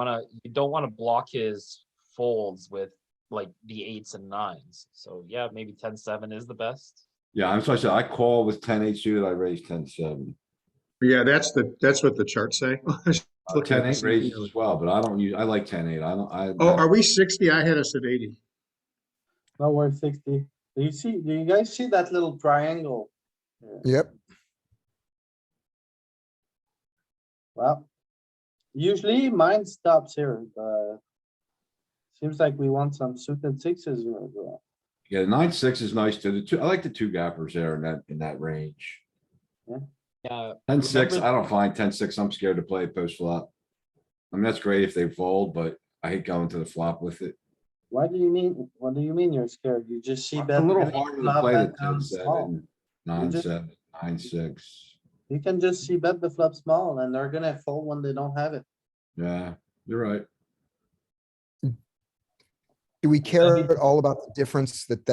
don't wanna block his folds with like the 8s and 9s. So yeah, maybe 10-7 is the best. Yeah, I'm sorry, I said I call with 10-8 suited, I raise 10-7. Yeah, that's what the charts say. Looking at 10-8 this raises immediately. as well, but I don't use, I like 10-8. Oh, are we 60? I had us at 80. No, we're 60. Do you guys see that little triangle? Yep, Well, usually mine stops here, but seems like we want some suited sixes here as well. Yeah, 9-6 is nice too. I like the 2 gappers there in that range. Yeah. 10-6, remember- I don't find 10-6. I'm scared to play post flop. I mean, that's great if they fold, but I hate going to the flop with it. What do you mean you're scared? You just see It's bet. a little big harder to flop, play the bet down small. 10-7, just- 9-7, 9-6. You can just see bet the flop small and they're gonna fold when they don't have it. Yeah, you're right. do we care at all about the difference that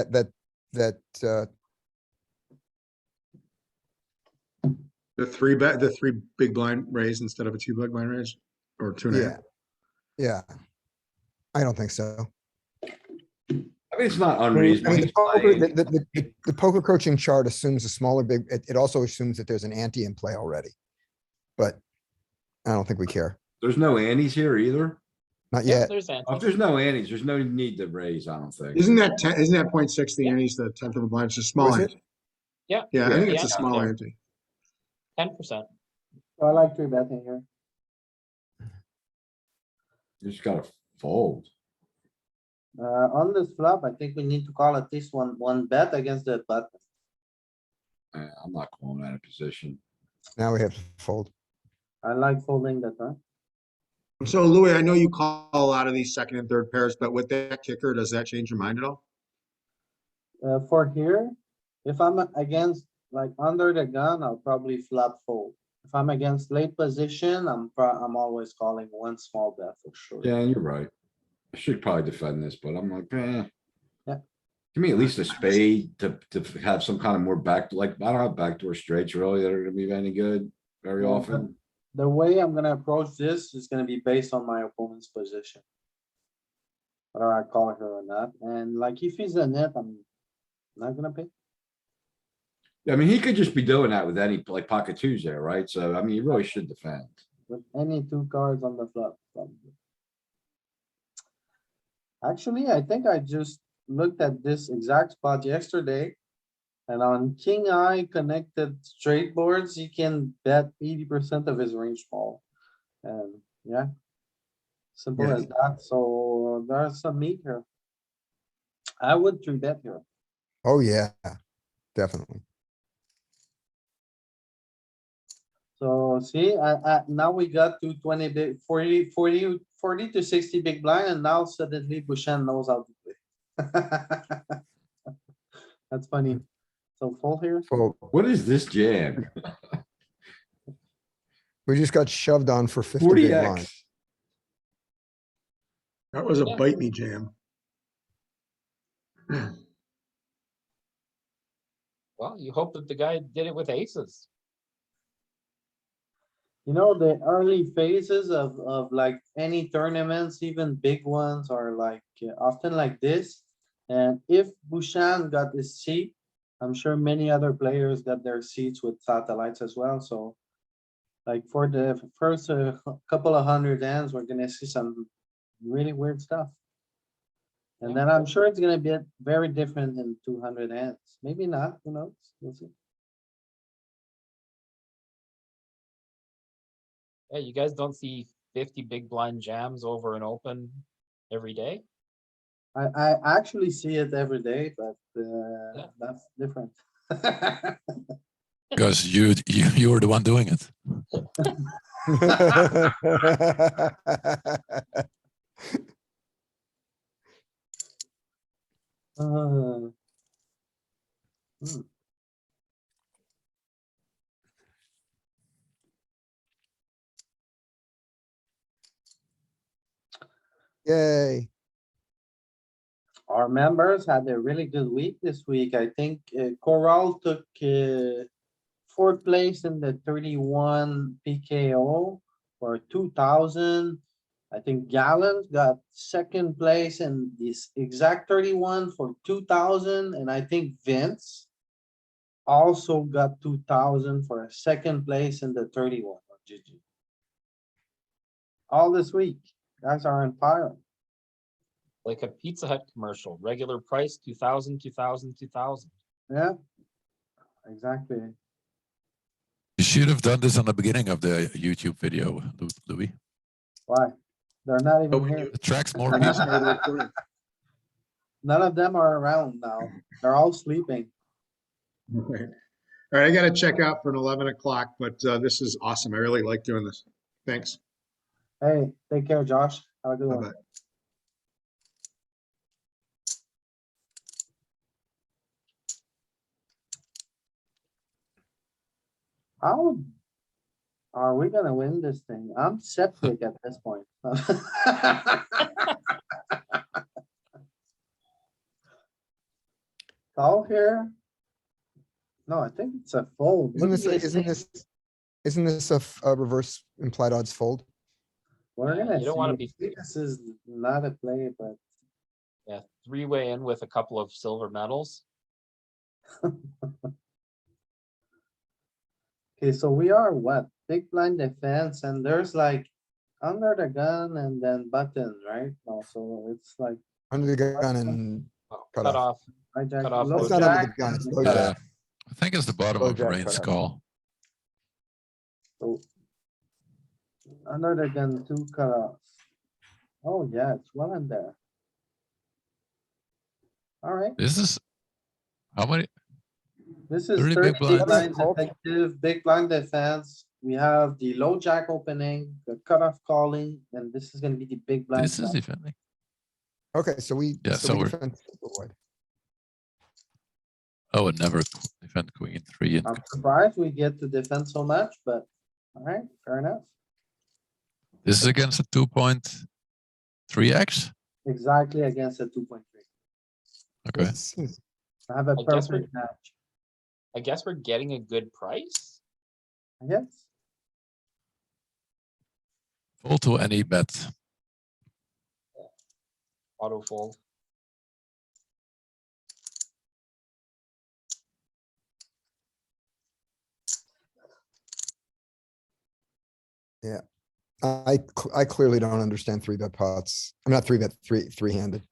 The 3 big blind raise instead of a 2 big blind raise or 2.5. yeah. Yeah. I don't think so. I mean, it's not I mean, unreasonable. the He's poker, playing- the poker coaching chart assumes a smaller big, it also assumes that there's an ante in play already. But I don't think we care. There's no antes here either. Not Yeah, yet. there's If antes. there's no antes, there's no need to raise, I don't think. Isn't that 0.6 the Yeah. ante's the 10th of a blind? It's a small is it? ante. Yeah. Yeah, I think Yeah, it's a yeah, small there. ante. 10%. So I like 3-betting here. You just gotta fold. On this flop, I think we need to call at least one bet against the button. I'm not calling that a position. Now we have to fold. I like folding the turn. So Louis, I know you call a lot of these second and third pairs, but with that kicker, does that change your mind at all? For here, If I'm against, like, under the gun, I'll probably flat fold. If I'm against late position, I'm always calling one small bet for sure. Yeah, you're right. I should probably defend this, but I'm like, eh. Yeah. Give me at least a spade to have some kind of more like, I don't have backdoor straights really that are gonna be any good very Yeah, but often. The way I'm gonna approach this is gonna be based on my opponent's position. Whether I call her or not, and like if he's a net, I'm not gonna pick. I mean, he could just be doing that with any, like pocket twos there, right? So, I mean, you really should defend. With any two cards on the flop, probably. Actually, I think I just looked at this exact spot yesterday. And on king eye connected straight boards, he can bet 80% of his range small. And yeah. Simple Yeah. as that, so there's some meat here. I would three bet here. Oh, yeah, definitely. So see, now we got to 20 big, 40 to 60 big blind, and now suddenly Bushan knows how to play. That's funny. So fold here. Well, What is this jam? we just got shoved on for 50 40 big blinds. X. That was a Yeah. bite me jam. Well, you hope that the guy did it with aces. You know, the early phases of like any tournaments, even big ones are like often like this. And if Bushan got his seat, I'm sure many other players got their seats with satellites as well, so. Like for the first couple of hundred hands, we're gonna see some really weird stuff. And Yeah. then I'm sure it's gonna be very different in 200 hands. Maybe not, who knows? We'll see. Yeah, you guys don't see 50 big blind jams over an open every day? I actually see it every day, but Yeah. that's different. Because you're the one doing it. Uh, hmm. Yay. Our members had a really good week this week. I think Coral took fourth place in the 31 PKO for 2000. I think Gallant got second place in this exact 31 for 2000, and I think Vince also got 2000 for a second place in the 31 on GG. All this week, guys are on fire. Like a Pizza Hut commercial, regular price 2000, 2000, 2000. Yeah, exactly. You should have done this on the beginning of the YouTube video, Louis. Why? They're not But even when here. It attracts more when you people. started recording. None of them are around now. They're all sleeping. Right. All right, I gotta check out for an 11 o'clock, but this is awesome. I really like doing this. Thanks. Hey, take care, Josh. Have a good one. Bye-bye. How are we gonna win this thing? I'm septic at this point. Call here? No, I think it's a fold. Isn't Look this, at a- this isn't thing. this, isn't this a reverse implied odds fold? We're Yeah, gonna you don't wanna see. be- This is not a play, but Yeah, three-way in with a couple of silver medals. okay, so we are what? Big blind defense, and there's like under the gun and then button, right? Also, it's like Under the gun and Oh, Cut cut off. off. hijack. Cut off low it's low not under the jack, gun, it's and low cut jack. off. I think it's the bottom Low of the jack range cutoff. call. So, under the gun, two cutoffs. Oh, yeah, it's well in there. Alright, This is how many? this is 30 30 big big blinds. blinds Call. effective, big blind defense. We have the low jack opening, the cutoff calling, and this is gonna be the big blind. This is flop. defending. Okay, so we, Yeah, so so we we're- defend. Wide. Oh, and never defend queen 3. And I'm surprised we get to defend so much, but alright, fair enough. this is against a 2.3x. Exactly against a 2.3. Okay. This is- I have a I guess perfect match, I guess we're getting a good price. I guess. Fold to any bet. Auto fold. I clearly don't understand three bet pots. I'm not three-handed.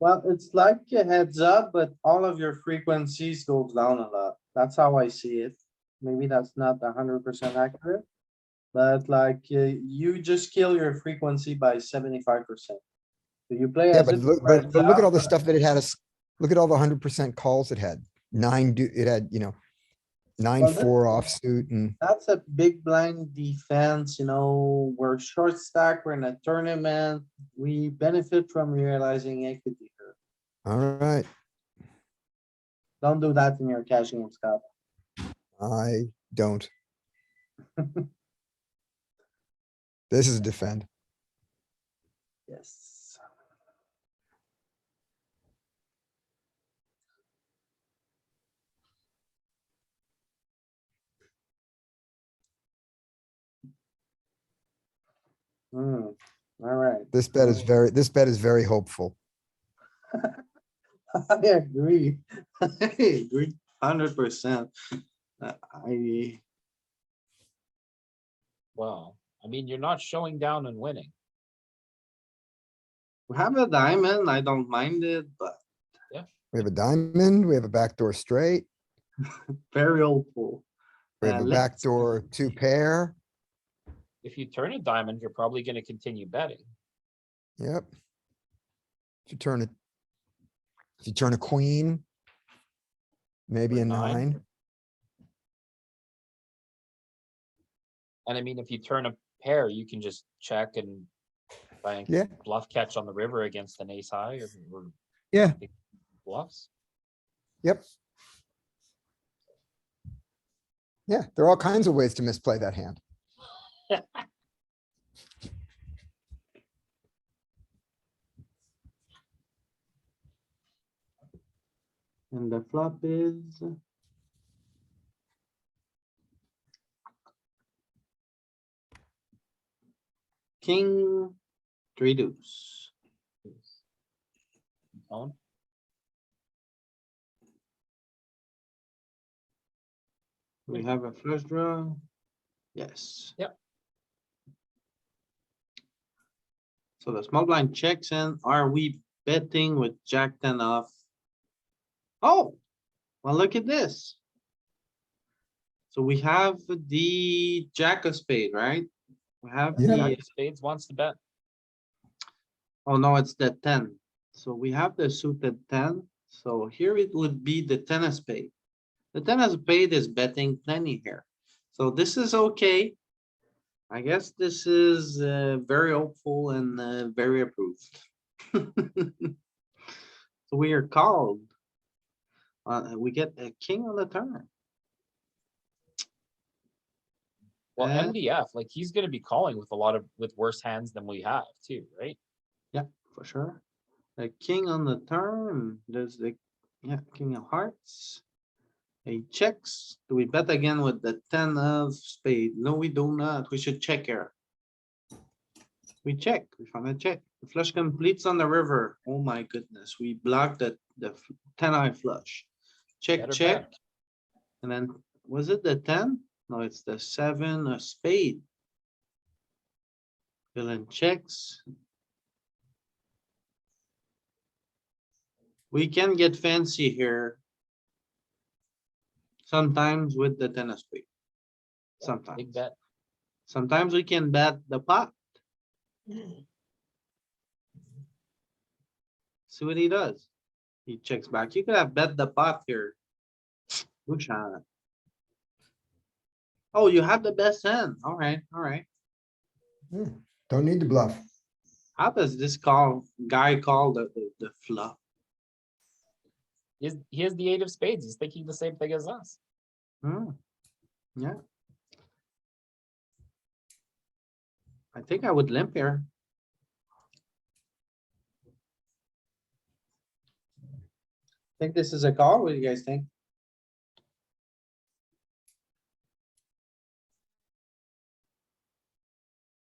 Well, it's like a heads up, but all of your frequencies goes down a lot. That's how I see it. Maybe that's not 100% accurate. But like, you just kill your frequency by 75%. So you play Yeah, as but if look, it's heads but look at up, all the stuff that it had us, look at all the 100% calls it had. It had, you know, Well, 9-4 offsuit and that's a big blind defense, you know, we're short stack, we're in a tournament. We benefit from realizing equity here. alright, Don't do that in your cash game, Scott. I don't. This is a defend. Yes. Alright, This bet is very hopeful. I agree. I agree 100%. I, Well, I mean, you're not showing down and winning. we have a diamond, I don't mind it, but We have a diamond, we have a backdoor straight, very hopeful. we have a Let's- backdoor 2 pair. If you turn a diamond, you're probably gonna continue betting. Yep. If you turn a queen, maybe Or a nine. 9. And I mean, if you turn a pair, you can just check and try and Yeah. bluff catch on the river against an ace high or Yeah, bluffs. yep. Yeah, there are all kinds of ways to misplay that hand. And the flop is. King, 3 deuce. Own. We have a flush draw. Yes. Yep. So the small blind checks in. Are we betting with jack 10 off? Oh, well, look at this. So we have the jack of spade, right? We have Yeah. Jack the, of spades wants to bet. oh no, it's the 10. So we have the suited 10. So here it would be the 10 of spade. The 10 of spade is betting plenty here. So this is okay. I guess this is very hopeful and very approved. So we are called. We get a king on the turn. Well, Uh, MDF, like he's gonna be calling with worse hands than we have too, right? Yeah, for sure. A king on the turn. There's the, yeah, king of hearts. He checks. Do we bet again with the 10 of spade? No, we do not. We should check here. We check. We find a check. The flush completes on the river. Oh my goodness. We blocked the 10 eye flush. Check, Better check. bet. And then, was it the 10? No, it's the 7 of spade. Villain checks. We can get fancy here. Sometimes with the 10 of spade. Sometimes. Big bet. Sometimes we can bet the pot. See what he does. He checks back. You could have bet the pot here. Bushan. Oh, you have the best hand. Alright, alright. Don't need to bluff. How does this guy call the flop? He has the 8 of spades. He's thinking the same thing as us. Hmm, yeah. I think I would limp here. Think this is a call. What do you guys think?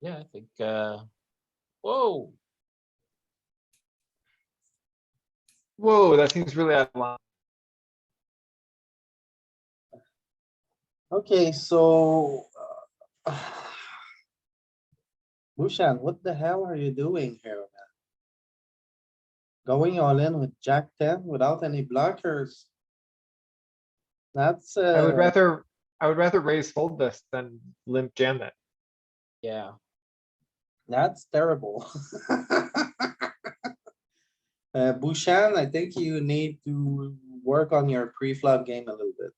Yeah, I think, whoa, Whoa, that seems really out of line. Okay, so. Bushan, what the hell are you doing here, man? Going all in with Jack 10 without any blockers. That's, I would rather raise fold this than limp jam it. yeah. that's terrible. Bushan, I think you need to work on your pre-flop game a little bit.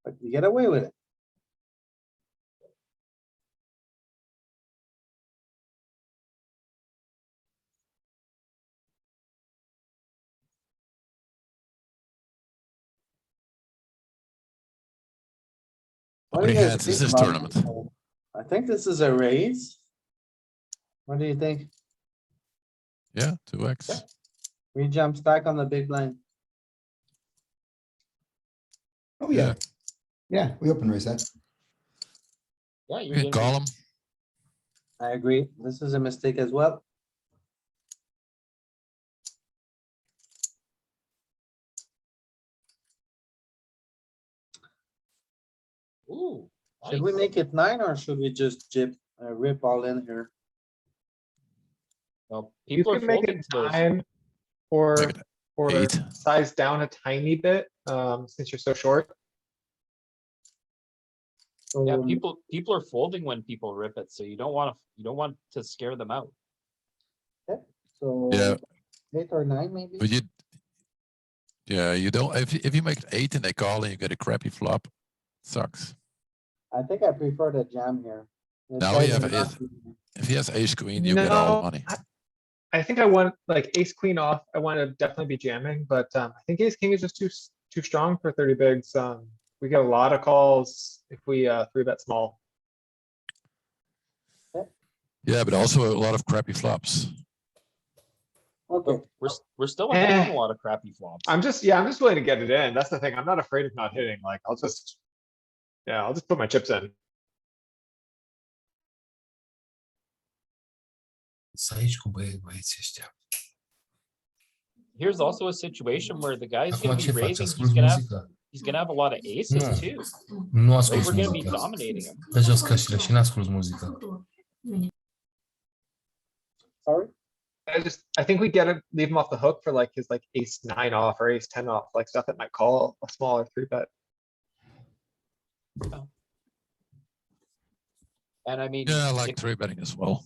But you get away with it. How What do many you guys hands is think this about tournament? this? I think this is a raise. What do you think? Yeah, 2x. Rejump stack on the big blind. Oh, yeah. Yeah, we open raise that. Yeah, You can call him. I agree. This is a mistake as well. Ooh. Should we nice. make it 9 or should we just rip all in here? Well, You people are can make folding it to those. 9 or, Make it or 8. size down a tiny bit, since you're so short. Yeah, So, people are folding when people rip it, so you don't want to scare them out. so Yeah, 8 or 9 maybe? but you don't, if you make 8 and they call and you get a crappy flop, sucks. I think I prefer the jam here. This Now guy's you have not- If he has ace queen, you get all the money. I think I want like ace queen off. I want to definitely be jamming, but I think ace king is just too strong for 30 bigs. We get a lot of calls if we 3-bet small. Yeah, but also a lot of crappy flops. Okay, We're still hitting Eh. a lot of crappy flops. I'm just willing to get it in. That's the thing. I'm not afraid of not hitting. Like I'll just put my chips in. Here's also a situation where the guy's Acum gonna ce be faci? raising. Asculți muzică? He's gonna have a lot of aces Nu. too. Nu Right? asculți We're gonna be muzică. dominating him. Dă jos căștile și n-asculți muzică. sorry. I think we get it, leave him off the hook for like his like ace 9 off or ace 10 off, like stuff that might call a smaller 3-bet. And I mean, Yeah, I like if, 3-betting as well.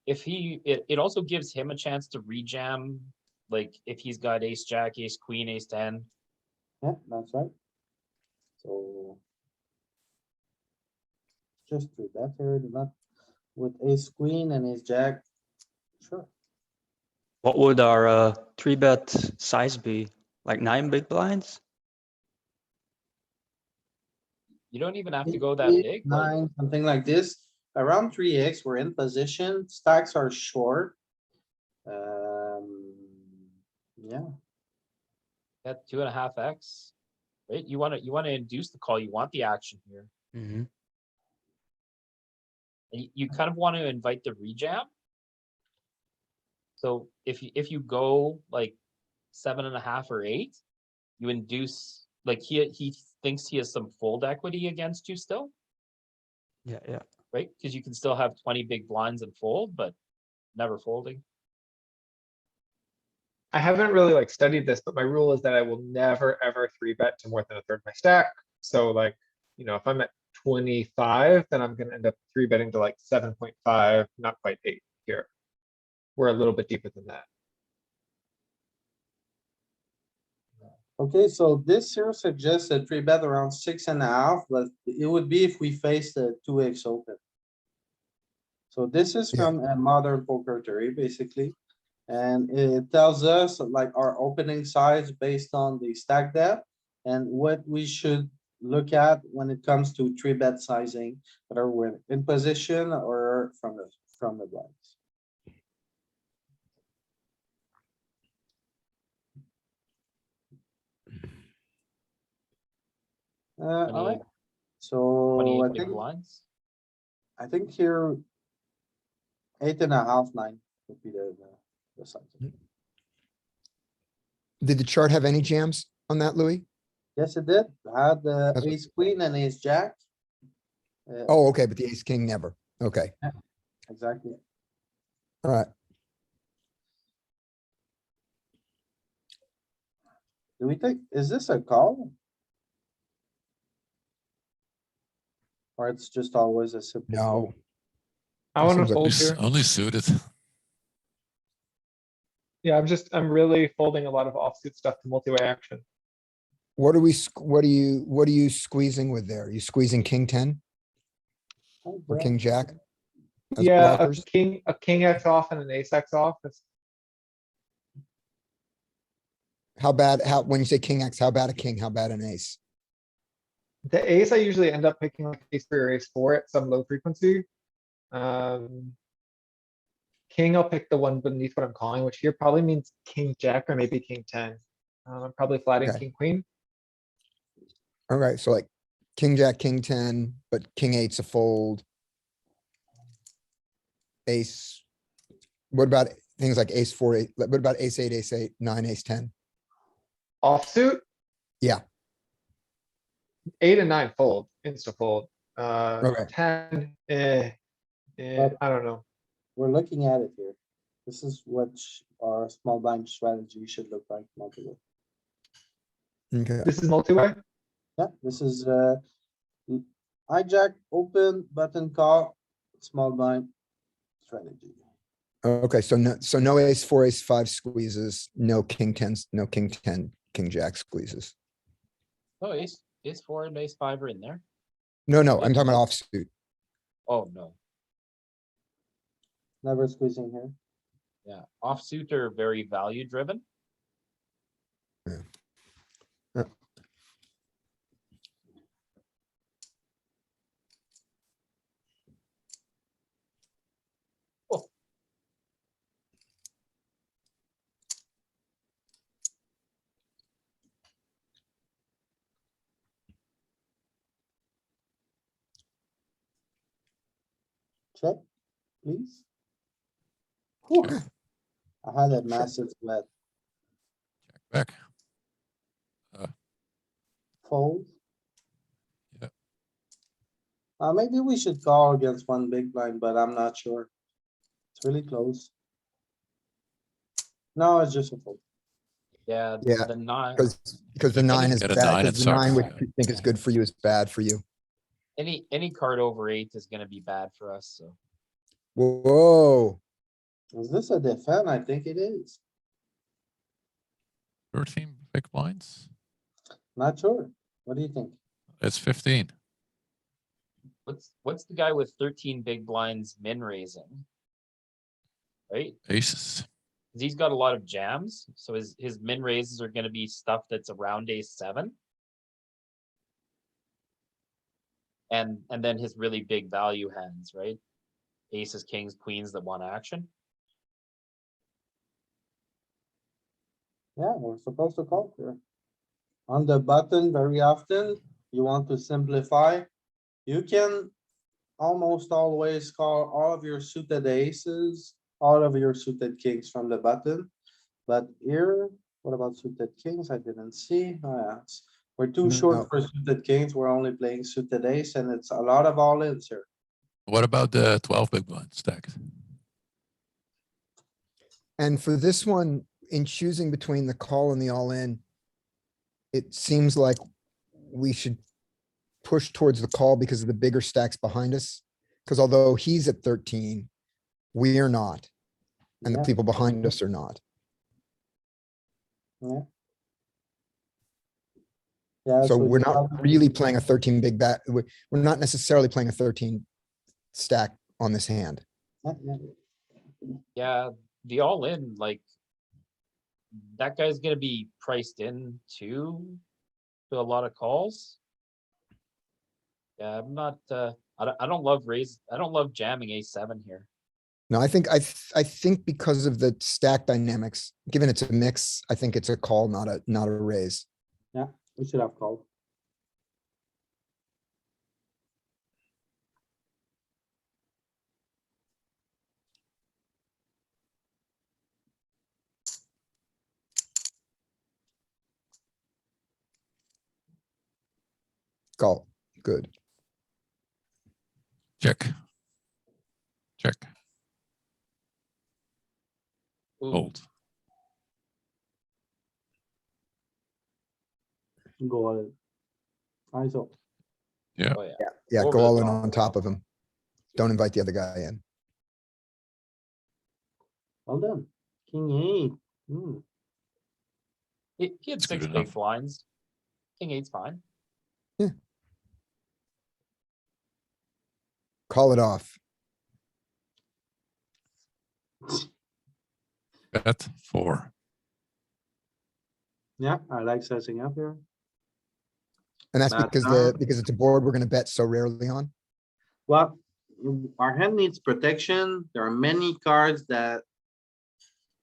if he, it also gives him a chance to rejam, like if he's got ace jack, ace queen, ace 10. Yeah, that's right. So. Just do that here, do not with ace queen and ace jack. Sure. What would our 3-bet size be? Like 9 big blinds? You don't even have to go that Eight, big. Like, 9, something like this. Around 3x, we're in position, stacks are short. Yeah, at 2.5x, right? You wanna induce the call. You want the action here. Mm-hmm. And you kind of want to invite the rejam. So if you go like 7.5 or 8, you induce, like he thinks he has some fold equity against you still, Yeah, yeah. right? Because you can still have 20 big blinds and fold, but never folding. I haven't really like studied this, but my rule is that I will never ever 3-bet to more than a third of my stack. So like, if I'm at 25, then I'm gonna end up 3-betting to like 7.5, not quite 8 here. We're a little bit deeper than that. okay, so this here suggests a 3-bet around 6.5, but it would be if we face the 2x open. So this is Yeah. from a modern poker theory, basically. And it tells us like our opening size based on the stack depth and what we should look at when it comes to three bet sizing, whether we're in position or from the blinds. Alright, so 28 I big think, blinds. here 8.5, 9 would be the size. Did the chart have any jams on that, Louis? Yes, it did. Had the That's what- ace queen and ace jack. Oh, okay, but the ace king never. Okay, Exactly. alright. Do we think, is this a call? Or it's just always a simple? No. fold? I wanna seems like fold Only, here. only suited. Yeah, I'm really folding a lot of offsuit stuff to multi-way action. What are what are you squeezing with there? Are you squeezing king 10 Oh, or yeah. king jack? as Yeah, blockers? a king X off and an ace X off. How bad, when you say king X, how bad a king, how bad an ace? The ace, I usually end up picking like ace 3 or ace 4 at some low frequency. King, I'll pick the one beneath what I'm calling, which here probably means king jack or maybe king 10. I'm probably flatting Okay. king queen. Alright, so like king jack, king 10, but king eight's a fold. Ace. What about things like ace 4, what about ace 8, ace 8, 9, ace 10? Offsuit. Yeah. 8 and 9 fold, insta fold. Okay. 10, I don't know. We're looking at it here. This is what our small blind strategy should look like multi-way. Okay, This is multi-way. Yeah, this is hijack, open, button call, small blind strategy. okay, so no ace 4, ace 5 squeezes, no king 10s, no king 10, king jack squeezes. Oh, ace 4 and ace 5 are in there. No, I'm talking about offsuit. Oh, no. Never squeezing here. Yeah, offsuit are very value driven. Check, please. Whew. I had a massive bet. Back. Fold. Yeah. Maybe we should call against one big blind, but I'm not sure. It's really close. No, it's just a fold. Yeah, Yeah, the 9. Because the 9 is Get a bad, 9, because it the 9 sucks, which yeah. you think is good for you is bad for you. Any card over 8 is gonna be bad for us, so. Whoa, Is this a defend? I think it is. 13 big blinds. Not sure. What do you think? It's 15. What's the guy with 13 big blinds min raising? Right? Aces. 'Cause he's got a lot of jams, so his min raises are gonna be stuff that's around ace 7. And then his really big value hands, right? Aces, kings, queens that want action. Yeah, we're supposed to call here. On the button, very often, you want to simplify. You can almost always call all of your suited aces, all of your suited kings from the button. But here, what about suited kings? I didn't see. Oh, yeah, we're too short No. for suited kings. We're only playing suited ace and it's a lot of all-ins here. What about the 12 big blind stack? and for this one, in choosing between the call and the all-in, it seems like we should push towards the call because of the bigger stacks behind us. Because although he's at 13, we are not, and the Yeah. people behind us are not. Yeah. Yeah. So we're you not probably- really playing a 13 big bet. We're not necessarily playing a 13 stack on this hand. Yeah, yeah. Yeah, the all in, like. That guy's gonna be priced in too, to a lot of calls. Yeah, I'm not, I don't love I don't love jamming A7 here. No, I think because of the stack dynamics, given it's a mix, I think it's a call, not a raise. Yeah, we should have called. Call, good. Check. Check. Ooh, Hold. Go on it. ISO. Yeah. oh yeah. Yeah, Over go the all in top. on top of him. Don't invite the other guy in. Well done. King eight. Hmm. He had It's good 6 big enough. blinds. King eight's fine. Call it off. Bet 4. Yeah, I like sizing up here. And that's Bad because turn. because it's a board we're gonna bet so rarely on. Well, our hand needs protection. There are many cards that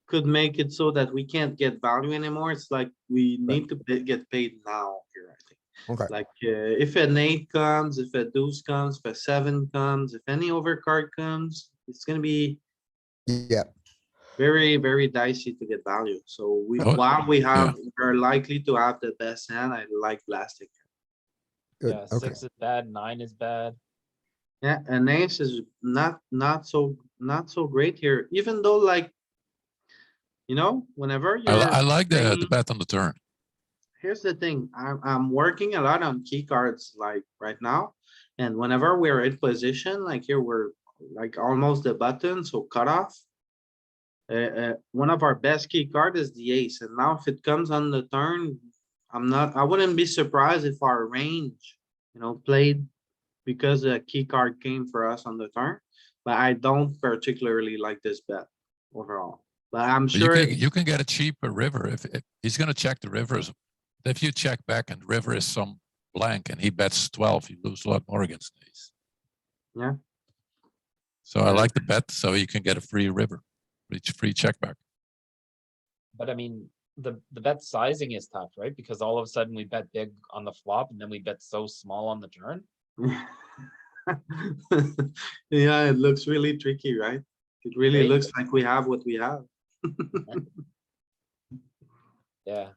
could make it so that we can't get value anymore. It's like we need to get paid now here, I think. Okay, Like, if an 8 comes, if a deuce comes, if a 7 comes, if any overcard comes, it's gonna be yeah, very, very dicey to get value. So Oh, while we yeah. we're likely to have the best hand, I like blasting. good, Yeah, okay. 6 is bad, 9 is bad. Yeah, an ace is not so great here, even though like, whenever I you're like the playing- bet on the turn. Here's the thing, I'm working a lot on key cards like right now. And whenever we're in position, like here, we're like almost the button, so cut off. One of our best key card is the ace, and now if it comes on the turn, I wouldn't be surprised if our range, played because a key card came for us on the turn. But I don't particularly like this bet overall, but I'm But sure. you can get a cheaper river if he's going to check the rivers. If you check back and river is some blank and he bets 12, you lose a lot more against these. Yeah. So I like the bet so you can get a free river, free check back. But I mean, the bet sizing is tough, right? Because all of a sudden we bet big on the flop and then we bet so small on the turn. Yeah, it looks really tricky, right? It really Right. looks like we have what we have. Yeah.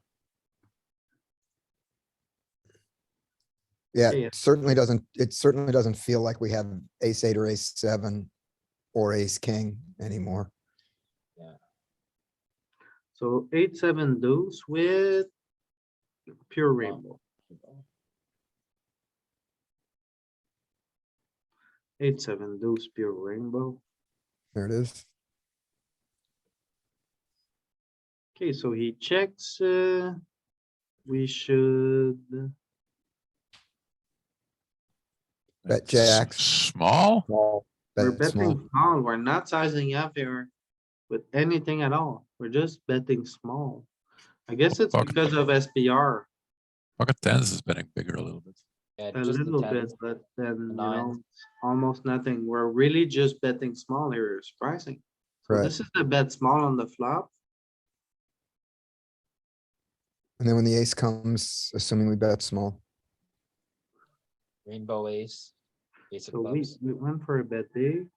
Yeah, Yeah. it certainly doesn't feel like we have ace 8 or ace 7 or ace king anymore. So 8-7 deuce with pure rainbow. 8-7 deuce pure rainbow. There it is. Okay, so he checks, we should, Bet jacks. Small. Small. we're Bet small. betting small, we're not sizing up here with anything at all. We're just betting small. I guess it's Pocket- because of SPR Pocket tens is betting bigger a little bit. Yeah, a just the little bit, tens. but then, nines. almost nothing. We're really just betting small here, surprising. So Right. this is the bet small on the flop. And then when the ace comes, assuming we bet small. Rainbow ace. Ace of So clubs. we went for a bet big.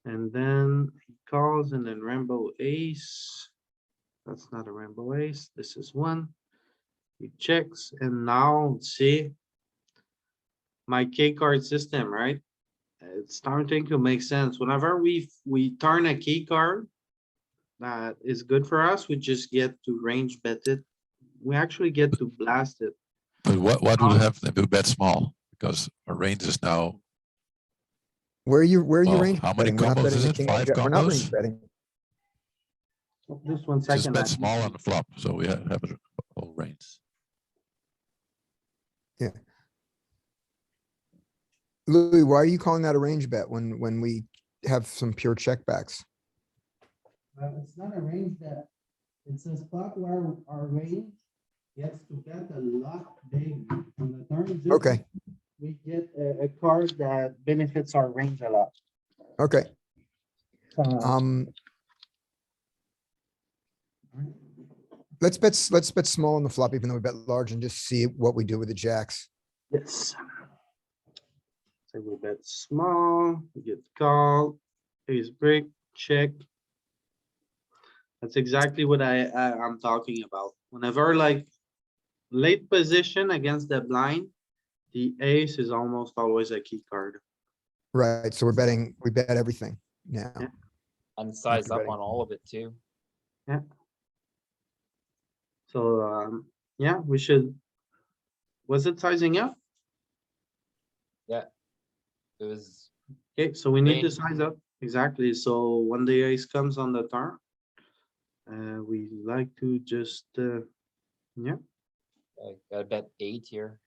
And then he calls and then rainbow ace. That's not a rainbow ace. This is one. He checks and now see my K card system, right? It's starting to make sense. Whenever we turn a key card that is good for us, we just get to range bet it. We actually get to blast it. But what would happen if we bet small? Because our range is now, Where are you Well, range how many betting? We're not combos betting is the it? king. 5 We're not combos? range betting. Just one just second. bet small on the flop, so we have a whole range. Louis, why are you calling that a range bet when we have some pure checkbacks? It's not a range that, it's a spot where our range gets to bet a lot big on the turn. just Okay, We get a card that benefits our range a lot. okay. Uh, Let's bet small on the flop, even though we bet large, and just see what we do with the jacks. Yes. So we bet small, we get called, ace break, check. That's exactly what I'm talking about. Whenever like late position against the blind, the ace is almost always a key card. Right, so we bet everything now. Yeah. And size After up betting. on all of it too. So, yeah, we should. Was it sizing up? It was Okay, so we need to Range. size up, exactly. So when the ace comes on the turn. We like to just, yeah, I bet 8 here.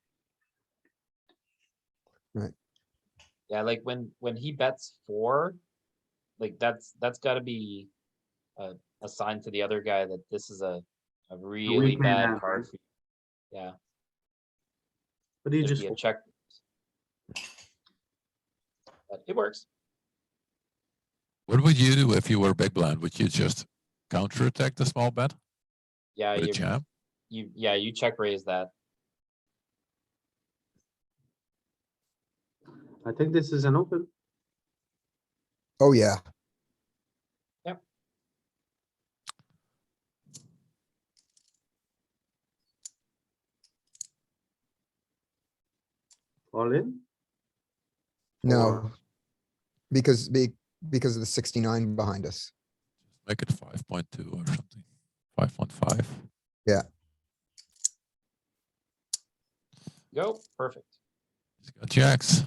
Right. Yeah, like when he bets 4, like that's gotta be a sign to the other guy that this is a really man bad hand, card right? for you. Yeah, but he there'd just, be a check. But it works. What would you do if you were big blind? Would you just counterattack the small bet Yeah, with a jam? you check raise that. I think this is an open. Oh, yeah. All in. No. Because of the 69 behind us. Make it 5.2 or something. 5.5. Go, perfect. He's got jacks.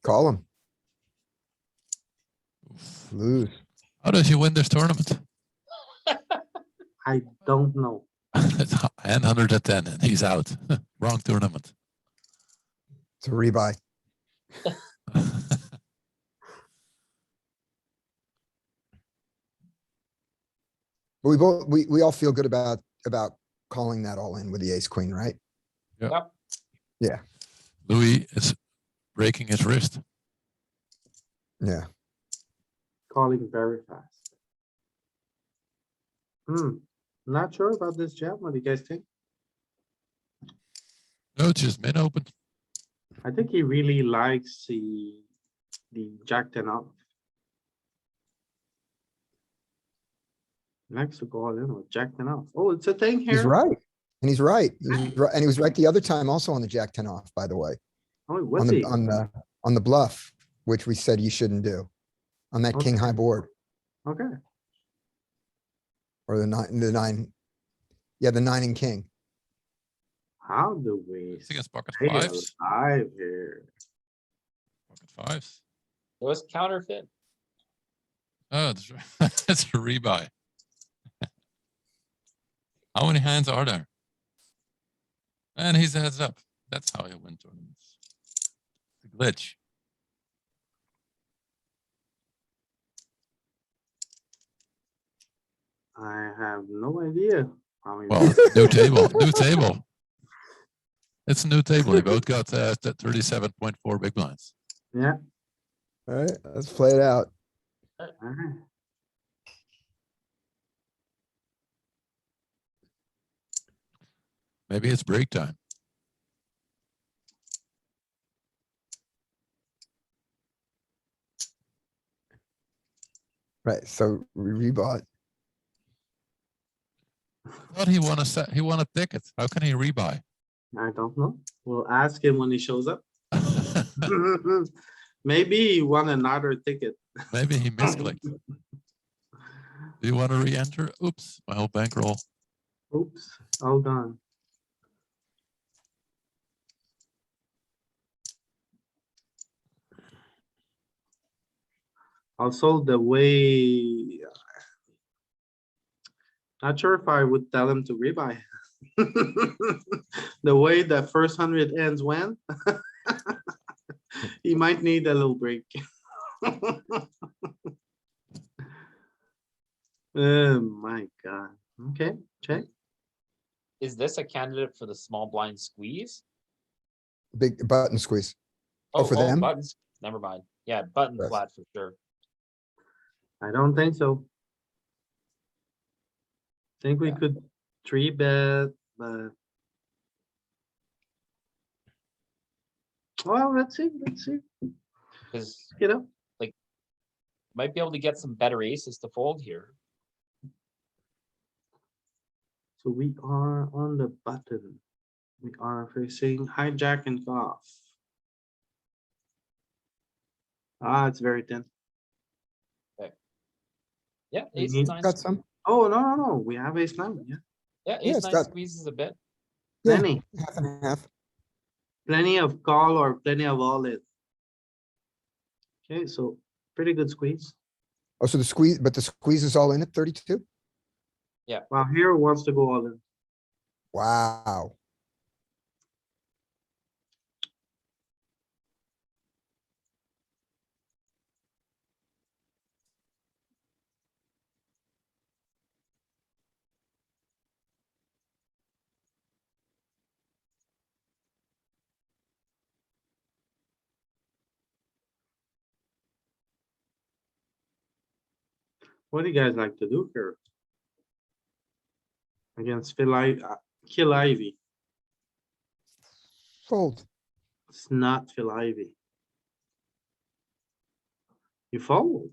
Call him. Lose. How does he win this tournament? I don't know. And 110 and he's out. Wrong tournament. It's a rebuy. But we all feel good about calling that all in with the ace queen, right? Yep. Yep. Yeah, Louis is breaking his wrist. yeah. Calling very fast. Not sure about this jam. What do you guys think? No, it's just mid open. I think he really likes the jack 10 off. He likes to go all in with jack 10 off. Oh, it's a thing here. He's right. And he's right. And he was right the other time also on the jack 10 off, by the way. Oh, was he? On the bluff, which we said you shouldn't do. On that king Okay. high board Okay. or the 9. Yeah, the 9 and king. How do we It's against pocket stay fives. alive here? Pocket fives. It was counterfeit. Oh, that's a rebuy. How many hands are there? And he's a heads up. That's how you win tournaments. The glitch. I have no idea. How he Well, does- new table, new table. It's a new table. They both got 37.4 big blinds. Yeah. All right, let's play it out. Alright. Maybe it's break time. Right, so we rebought. Thought he won a set. He won a ticket. How can he rebuy? I don't know. We'll ask him when he shows up. Maybe he won another ticket. Maybe he misclicked. Do you want to re-enter? Oops, my whole bankroll. Oops, all done. Also, the way. Not sure if I would tell him to rebuy. The way the first 100 ends went. He might need a little break. Oh my god. Okay, check. Is this a candidate for the small blind squeeze? Big button squeeze. Oh, for them? Buttons, never mind. Yeah, button Yes. flat for sure. I don't think so. Think we Yeah. could three bet, but. Well, let's see, Because you know, might be able to get some better aces to fold here. so we are on the button. We are facing hijack and cutoff. Ah, it's very thin. Yeah, We ace need- nine. Got some? Oh, no, we have ace nine, yeah, Yeah, Yeah, ace it's nine got- squeezes a bit. Yeah, plenty, half and half. plenty of call or plenty of all in. Okay, so pretty good squeeze. Oh, so the squeeze, but the squeeze is all in at 32? Well, here wants to go all in. Wow. What do you guys like to do here? Against Kill Ivy. Fold. It's not Phil Ivy. You fold.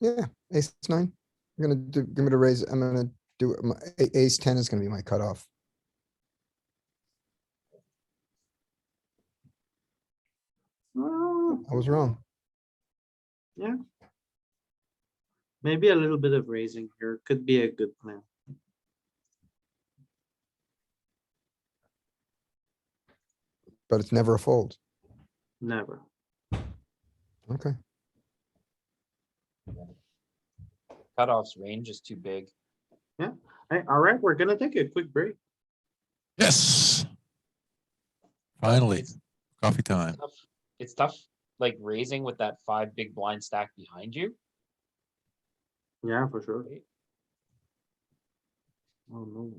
Yeah, ace nine. I'm gonna do, give me the raise. I'm gonna do, my ace 10 is gonna be my cutoff. Oh, I was wrong. yeah. Maybe a little bit of raising here could be a good plan. But it's never a fold. Never. Okay. Cutoff's range is too big. Hey, alright, we're gonna take a quick break. Yes. Finally, It's coffee time. tough. It's tough, like raising with that 5 big blind stack behind you. Yeah, for sure. Right? Oh no.